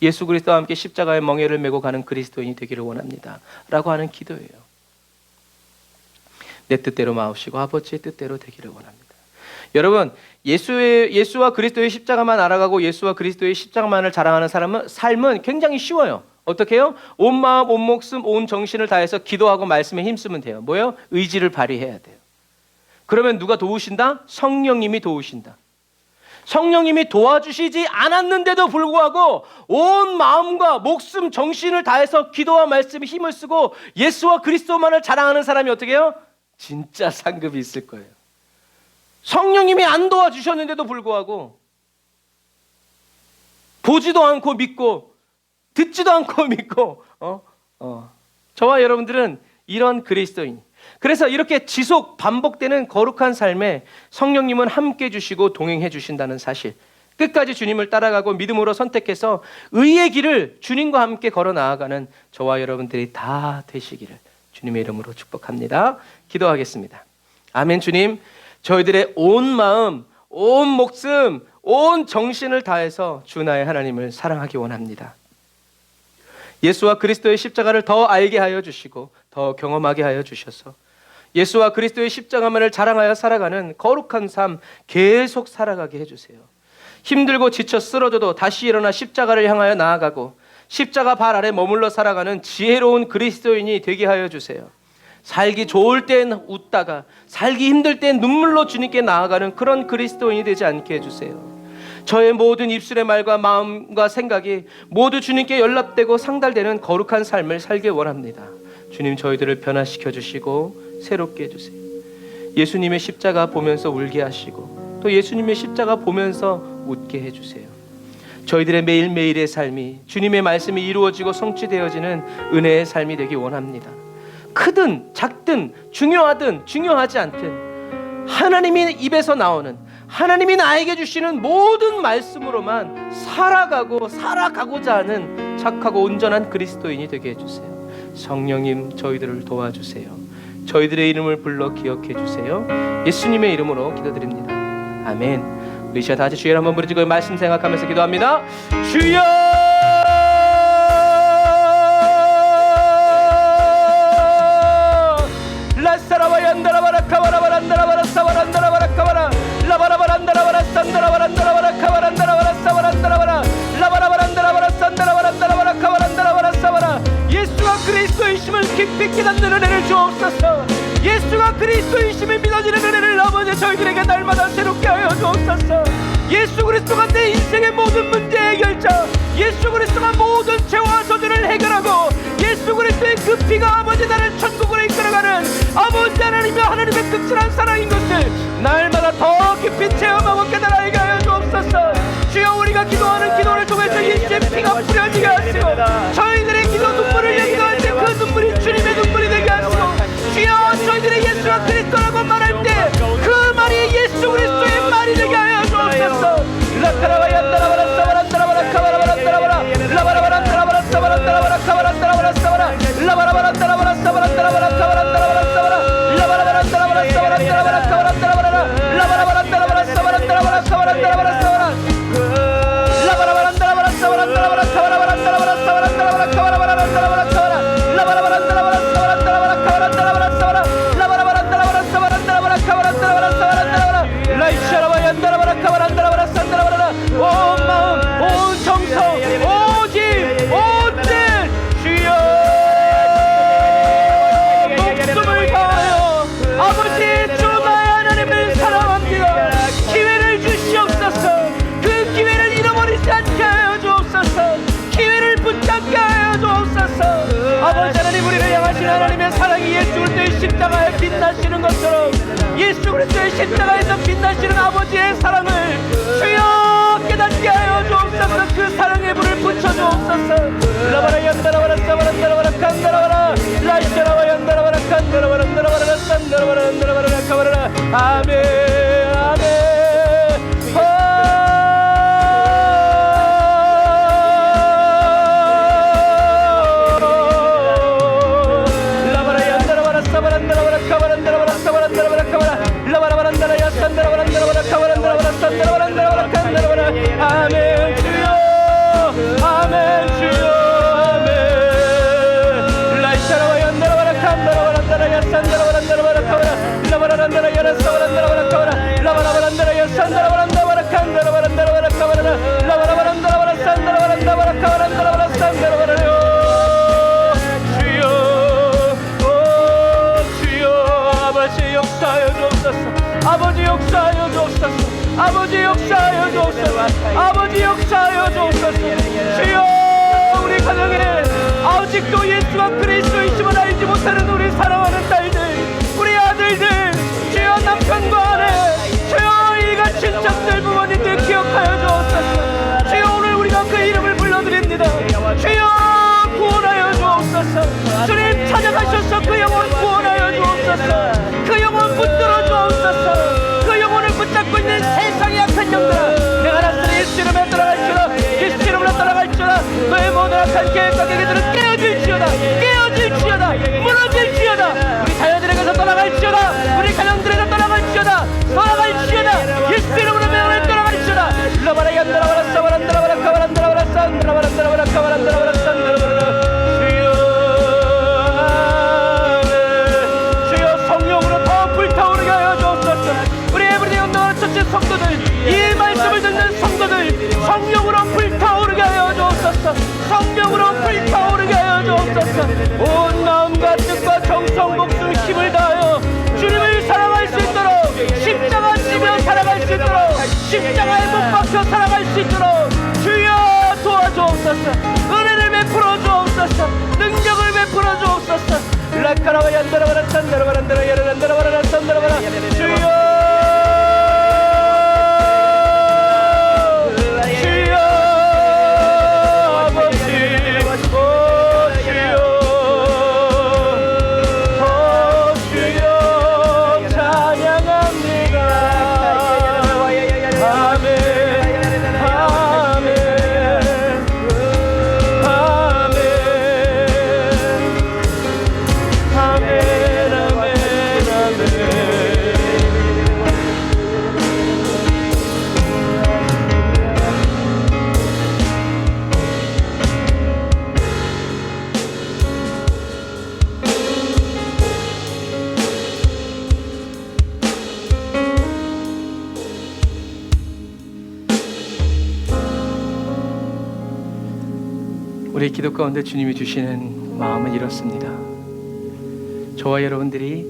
예수 그리스도와 함께 십자가의 멍에를 메고 가는 그리스도인이 되기를 원합니다 라고 하는 기도예요. 내 뜻대로 마옵시고 아버지의 뜻대로 되기를 원합니다. 여러분, 예수와 그리스도의 십자가만 알아가고 예수와 그리스도의 십자가만을 자랑하는 삶은 굉장히 쉬워요. 어떻게 해요? 온 마음, 온 목숨, 온 정신을 다해서 기도하고 말씀에 힘쓰면 돼요. 뭐예요? 의지를 발휘해야 돼요. 그러면 누가 도우신다? 성령님이 도우신다. 성령님이 도와주시지 않았는데도 불구하고 온 마음과 목숨, 정신을 다해서 기도와 말씀에 힘을 쓰고 예수와 그리스도만을 자랑하는 사람이 어떻게 해요? 진짜 상급이 있을 거예요. 성령님이 안 도와주셨는데도 불구하고 보지도 않고 믿고 듣지도 않고 믿고 저와 여러분들은 이런 그리스도인. 그래서 이렇게 지속 반복되는 거룩한 삶에 성령님은 함께 해주시고 동행해 주신다는 사실, 끝까지 주님을 따라가고 믿음으로 선택해서 의의 길을 주님과 함께 걸어 나아가는 저와 여러분들이 다 되시기를 주님의 이름으로 축복합니다. 기도하겠습니다. 아멘. 주님, 저희들의 온 마음, 온 목숨, 온 정신을 다해서 주 나의 하나님을 사랑하기 원합니다. 예수와 그리스도의 십자가를 더 알게 하여 주시고 더 경험하게 하여 주셔서 예수와 그리스도의 십자가만을 자랑하여 살아가는 거룩한 삶 계속 살아가게 해주세요. 힘들고 지쳐 쓰러져도 다시 일어나 십자가를 향하여 나아가고 십자가 발 아래 머물러 살아가는 지혜로운 그리스도인이 되게 하여 주세요. 살기 좋을 땐 웃다가 살기 힘들 땐 눈물로 주님께 나아가는 그런 그리스도인이 되지 않게 해주세요. 저의 모든 입술의 말과 마음과 생각이 모두 주님께 연락되고 상달되는 거룩한 삶을 살길 원합니다. 주님, 저희들을 변화시켜 주시고 새롭게 해주세요. 예수님의 십자가 보면서 울게 하시고 또 예수님의 십자가 보면서 웃게 해주세요. 저희들의 매일매일의 삶이 주님의 말씀이 이루어지고 성취되어지는 은혜의 삶이 되기 원합니다. 크든 작든 중요하든 중요하지 않든 하나님이 입에서 나오는, 하나님이 나에게 주시는 모든 말씀으로만 살아가고자 하는 착하고 온전한 그리스도인이 되게 해주세요. 성령님, 저희들을 도와주세요. 저희들의 이름을 불러 기억해 주세요. 예수님의 이름으로 기도드립니다. 아멘. 우리 시간 다 같이 주여 한번 부르짖고 말씀 생각하면서 기도합니다. 주여! 라사라바 얀다라바라 카바라바라 안다라바라 사바란다라바라 카바라 라바라바란다라바라 산다라바란다라바라 카바란다라바라 사바란다라바라 라바라바란다라바라 산다라바란다라바라 카바란다라바라 사바라. 예수가 그리스도이심을 깊이 깨닫는 은혜를 주옵소서. 예수가 그리스도이심을 믿어지는 은혜를 아버지 저희들에게 날마다 새롭게 하여 주옵소서. 예수 그리스도가 내 인생의 모든 문제 해결자, 예수 그리스도가 모든 죄와 저주를 해결하고 예수 그리스도의 그 피가 아버지 나를 천국으로 이끌어가는 아버지 하나님의 극진한 사랑인 것을 날마다 더 깊이 체험하고 깨달아게 하여 주옵소서. 주여, 우리가 기도하는 기도를 통해서 예수의 피가 뿌려지게 하시고 저희들의 기도 눈물을 얘기할 때 그 눈물이 주님의 눈물이 되게 하시고 주여, 저희들의 예수가 그리스도라고 말할 때 그 말이 예수 그리스도의 말이 되게 하여 주옵소서. 라카라바얀다라바라 사바란다라바라 카바라바란다라바라 라바라바란다라바라 사바란다라바라 카바란다라바라 사바라 라바라바란다라바라 사바란다라바라 카바란다라바라 사바라 온 마음 온 정성 오직 주여 목숨을 다하여 아버지 주마의 하나님을 사랑합니다. 기회를 주시옵소서. 그 기회를 잃어버리지 않게 하여 주옵소서. 기회를 붙잡게 하여 주옵소서. 아버지 하나님, 우리를 향하신 하나님의 사랑이 예수 그리스도의 십자가에 빛나시는 것처럼 예수 그리스도의 십자가에서 빛나시는 아버지의 사랑을 주여 깨닫게 하여 주옵소서. 그 사랑의 불을 붙여주옵소서. 라바라 연다라바라 사바란다라바라 칸다라바라 라이샤라바 연다라바라 칸다라바라 나라바라 산다라바라 나라바라 카바라라. 아멘 아멘. 아멘 주여 아멘 주여 아멘. 라이샤라와 연다라바라 칸다라바란다라야 산다라바란다라바라 카바라 라바라란다라야라 사바란다라바라 카바라 라바라바란다라야 산다라바란다바라 칸다라바란다라바라 카바라 라바라바란다라바라 산다라바란다바라 카바란다라바라 산다라바라요. 아버지 역사하여 주옵소서. 아버지 역사하여 주옵소서. 아버지 역사하여 주옵소서. 아버지 역사하여 주옵소서. 주여 우리 가정에 아직도 예수가 그리스도이심을 알지 못하는 우리 사랑하는 딸들, 우리 아들들, 주여 남편과 아내, 주여 이가 친척들 부모님들 기억하여 주옵소서. 주여 오늘 우리가 그 이름을 불러드립니다. 주여 구원하여 주옵소서. 주님 찾아가셔서 그 영혼 구원하여 주옵소서. 그 영혼 붙들어 주옵소서. 그 영혼을 붙잡고 있는 세상의 악한 영들아, 내가 나서는 예수 이름에 따라갈지어다. 예수 이름으로 따라갈지어다. 너의 모든 악한 계획과 계획들은 깨어질지어다. 깨어질지어다. 무너질지어다. 우리 자녀들에게서 떠나갈지어다. 우리 가정들에서 떠나갈지어다. 떠나갈지어다. 예수 이름으로 명을 떠나갈지어다. 라바라 얀다라바라 사바란다라바라 카바란다라바라 산다라바란다라바라 카바란다라바라 산다라바라. 성도들, 이 말씀을 듣는 성도들 성령으로 불타오르게 하여 주옵소서. 성령으로 불타오르게 하여 주옵소서. 온 마음과 뜻과 정성 목숨 힘을 다하여 주님을 사랑할 수 있도록, 십자가 지며 살아갈 수 있도록, 십자가에 못 박혀 살아갈 수 있도록 주여 도와주옵소서. 은혜를 베풀어 주옵소서. 능력을 베풀어 주옵소서. 라카라와 얀다라바라 산다라바란다라 야라란다라바라 산다라바라. 주여 우리 기도 가운데 주님이 주시는 마음은 이렇습니다. 저와 여러분들이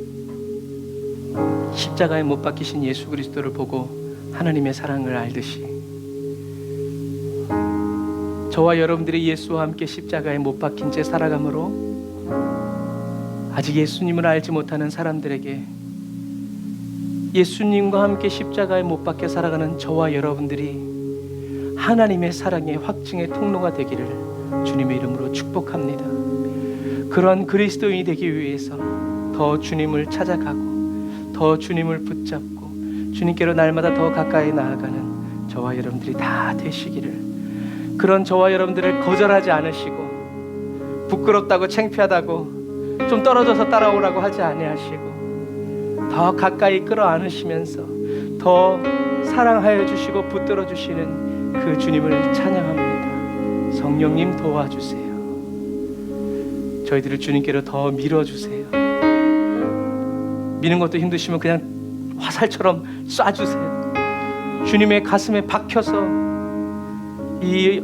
십자가에 못 박히신 예수 그리스도를 보고 하나님의 사랑을 알듯이, 저와 여러분들이 예수와 함께 십자가에 못 박힌 채 살아감으로 아직 예수님을 알지 못하는 사람들에게 예수님과 함께 십자가에 못 박혀 살아가는 저와 여러분들이 하나님의 사랑의 확증의 통로가 되기를 주님의 이름으로 축복합니다. 그런 그리스도인이 되기 위해서 더 주님을 찾아가고 더 주님을 붙잡고 주님께로 날마다 더 가까이 나아가는 저와 여러분들이 다 되시기를, 그런 저와 여러분들을 거절하지 않으시고 부끄럽다고 창피하다고 좀 떨어져서 따라오라고 하지 아니하시고 더 가까이 끌어안으시면서 더 사랑하여 주시고 붙들어 주시는 그 주님을 찬양합니다. 성령님 도와주세요. 저희들을 주님께로 더 밀어주세요. 미는 것도 힘드시면 그냥 화살처럼 쏴주세요. 주님의 가슴에 박혀서 이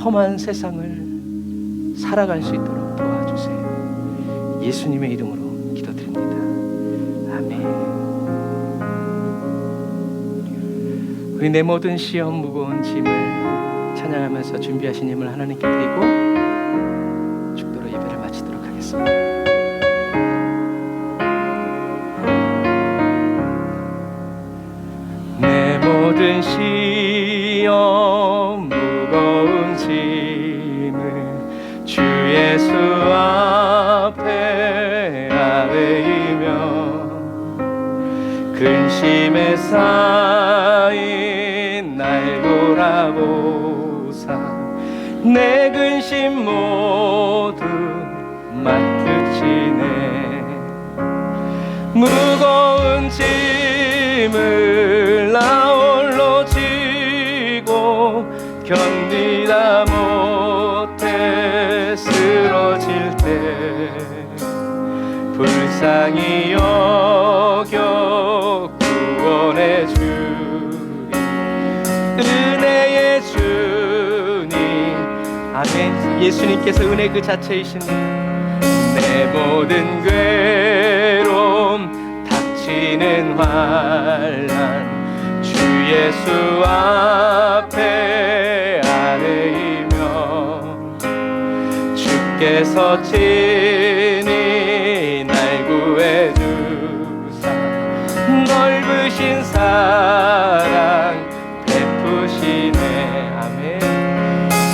험한 세상을 살아갈 수 있도록 도와주세요. 예수님의 이름으로 기도드립니다. 아멘. 우리 내 모든 시험 무거운 짐을 찬양하면서 준비하신 힘을 하나님께 드리고 축도로 예배를 마치도록 하겠습니다. 내 모든 시험 무거운 짐을 주 예수 앞에 아뢰이며 근심에 쌓인 날 돌아보사 내 근심 모두 맡으시네. 무거운 짐을 나 홀로 지고 견디다 못해 쓰러질 때 불쌍히 여겨 구원해 주리 은혜의 주님. 아멘. 예수님께서 은혜 그 자체이신 내 모든 괴로움 닥치는 환난 주 예수 앞에 아뢰이며 주께서 친히 날 구해 주사 넓으신 사랑 베푸시네. 아멘.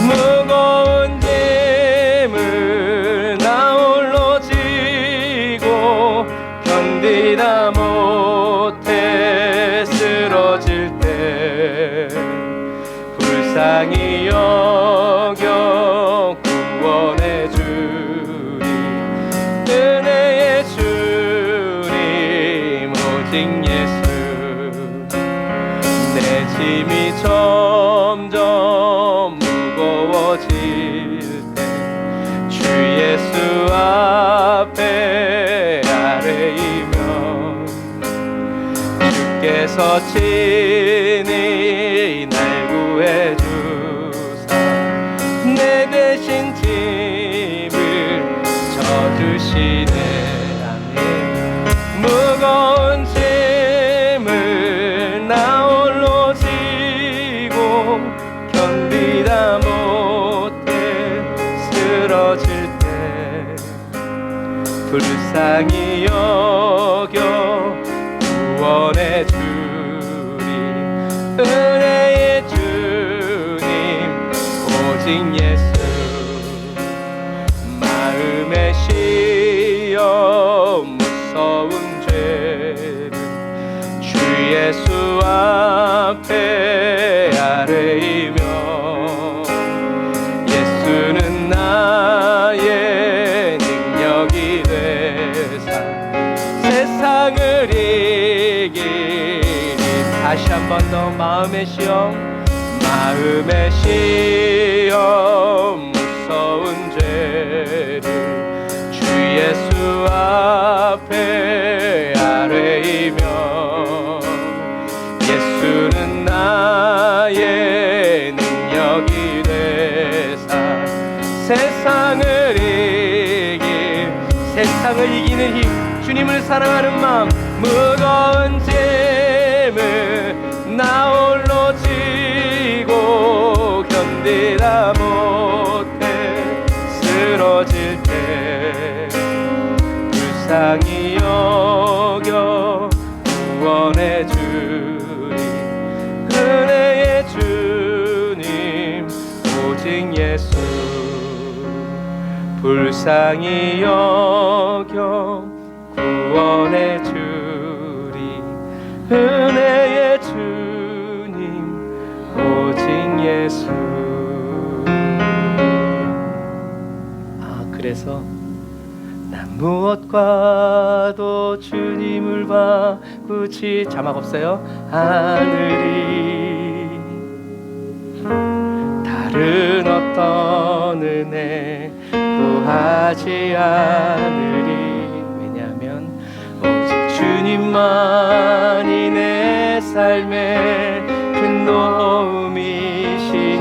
무거운 짐을 나 홀로 지고 견디다 못해 쓰러질 때 불쌍히 여겨 구원해 주리 은혜의 주님 오직 예수. 내 짐이 점점 무거워질 때 주 예수 앞에 아뢰이며 주께서 친히 날 구해 주사 내 대신 짐을 져주시네. 아멘. 무거운 짐을 나 홀로 지고 견디다 못해 쓰러질 때 불쌍히 여겨 구원해 주리 은혜의 주님 오직 예수. 마음의 시험 무서운 죄를 주 예수 앞에 아뢰이며 예수는 나의 능력이 되사 세상을 이기리. 다시 한 번 더 마음의 시험 무서운 죄를 주 예수 앞에 아뢰이며 예수는 나의 능력이 되사 세상을 이기는 힘 주님을 사랑하는 마음 무거운 짐을 나 홀로 지고 견디다 못해 쓰러질 때 불쌍히 여겨 구원해 주리 은혜의 주님 오직 예수. 불쌍히 여겨 구원해 주리 은혜의 주님 오직 예수. 그래서 난 무엇과도 주님을 바꾸지 자막 없어요. 하늘이 다른 다른 어떤 은혜 구하지 않으리. 왜냐하면 오직 주님만이 내 삶의 큰 도움이시니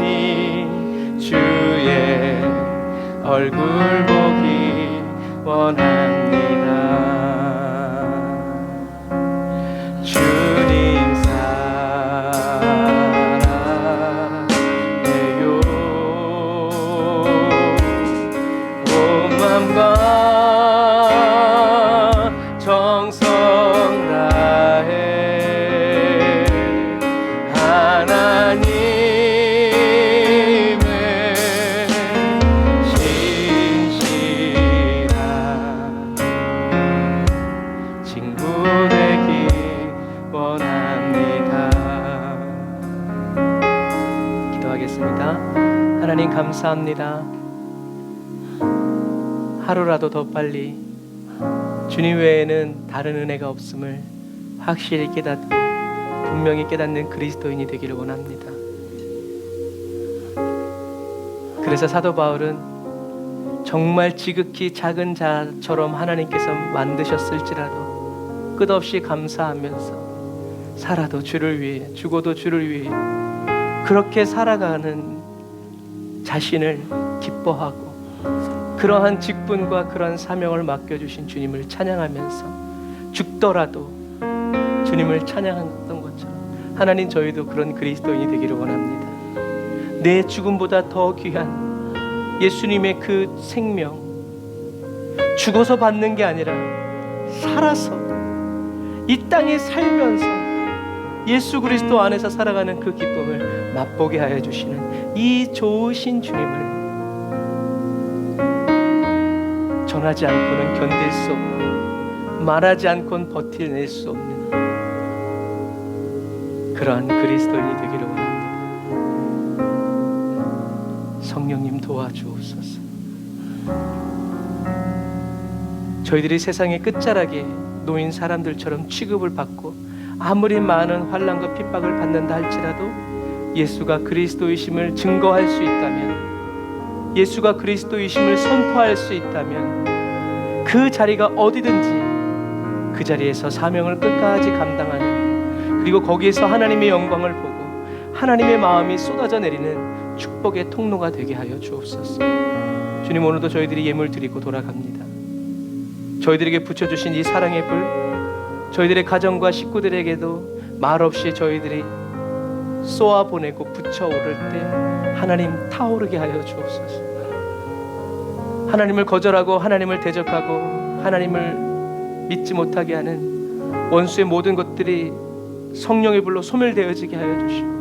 주의 얼굴 보기 원합니다. 주님 사랑해요. 온 맘과 정성 다해 하나님의 신실한 친구 되기 원합니다. 기도하겠습니다. 하나님 감사합니다. 하루라도 더 빨리 주님 외에는 다른 은혜가 없음을 확실히 깨닫고 분명히 깨닫는 그리스도인이 되기를 원합니다. 그래서 사도 바울은 정말 지극히 작은 자처럼 하나님께서 만드셨을지라도 끝없이 감사하면서 살아도 주를 위해 죽어도 주를 위해 그렇게 살아가는 자신을 기뻐하고 그러한 직분과 그러한 사명을 맡겨주신 주님을 찬양하면서 죽더라도 주님을 찬양했던 것처럼 하나님 저희도 그런 그리스도인이 되기를 원합니다. 내 죽음보다 더 귀한 예수님의 그 생명, 죽어서 받는 게 아니라 살아서 이 땅에 살면서 예수 그리스도 안에서 살아가는 그 기쁨을 맛보게 하여 주시는 이 좋으신 주님을 전하지 않고는 견딜 수 없고 말하지 않고는 버텨낼 수 없는 그러한 그리스도인이 되기를 원합니다. 성령님 도와주옵소서. 저희들이 세상의 끝자락에 놓인 사람들처럼 취급을 받고 아무리 많은 환난과 핍박을 받는다 할지라도 예수가 그리스도이심을 증거할 수 있다면, 예수가 그리스도이심을 선포할 수 있다면 그 자리가 어디든지 그 자리에서 사명을 끝까지 감당하는, 그리고 거기에서 하나님의 영광을 보고 하나님의 마음이 쏟아져 내리는 축복의 통로가 되게 하여 주옵소서. 주님, 오늘도 저희들이 예물 드리고 돌아갑니다. 저희들에게 붙여주신 이 사랑의 불, 저희들의 가정과 식구들에게도 말없이 저희들이 쏘아 보내고 붙여 오를 때 하나님 타오르게 하여 주옵소서. 하나님을 거절하고 하나님을 대적하고 하나님을 믿지 못하게 하는 원수의 모든 것들이 성령의 불로 소멸되어지게 하여 주시고,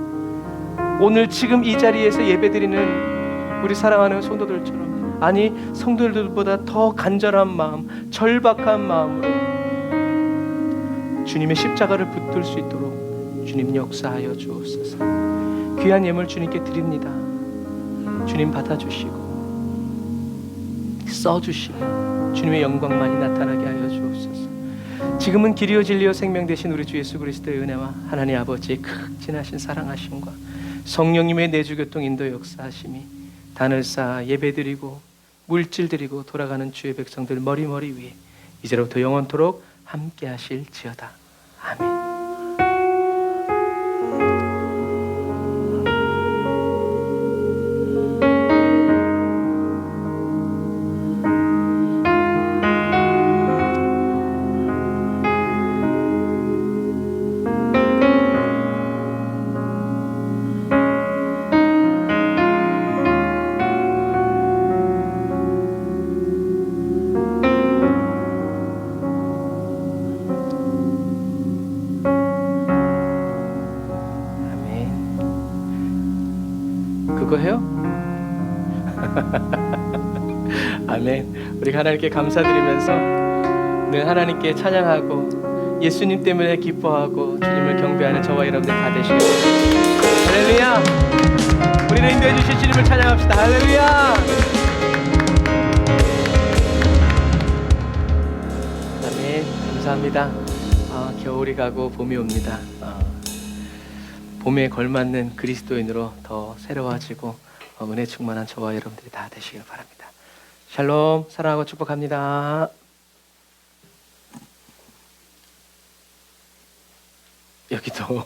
오늘 지금 이 자리에서 예배드리는 우리 사랑하는 성도들처럼, 아니 성도들보다 더 간절한 마음, 절박한 마음으로 주님의 십자가를 붙들 수 있도록 주님 역사하여 주옵소서. 귀한 예물 주님께 드립니다. 주님 받아주시고 써주시고 주님의 영광만이 나타나게 하여 주옵소서. 지금은 길이요 진리요 생명 되신 우리 주 예수 그리스도의 은혜와 하나님 아버지의 극진하신 사랑하심과 성령님의 내주교통 인도 역사하심이 단을 쌓아 예배드리고 물질드리고 돌아가는 주의 백성들 머리머리 위에 이제로부터 영원토록 함께 하실지어다. 아멘. 그거 해요? 아멘. 우리 하나님께 감사드리면서 늘 하나님께 찬양하고 예수님 때문에 기뻐하고 주님을 경배하는 저와 여러분들 다 되시길 바랍니다. 할렐루야. 우리를 인도해 주신 주님을 찬양합시다. 할렐루야. 아멘. 감사합니다. 겨울이 가고 봄이 옵니다. 봄에 걸맞는 그리스도인으로 더 새로워지고 은혜 충만한 저와 여러분들이 다 되시길 바랍니다. 샬롬, 사랑하고 축복합니다. 여기도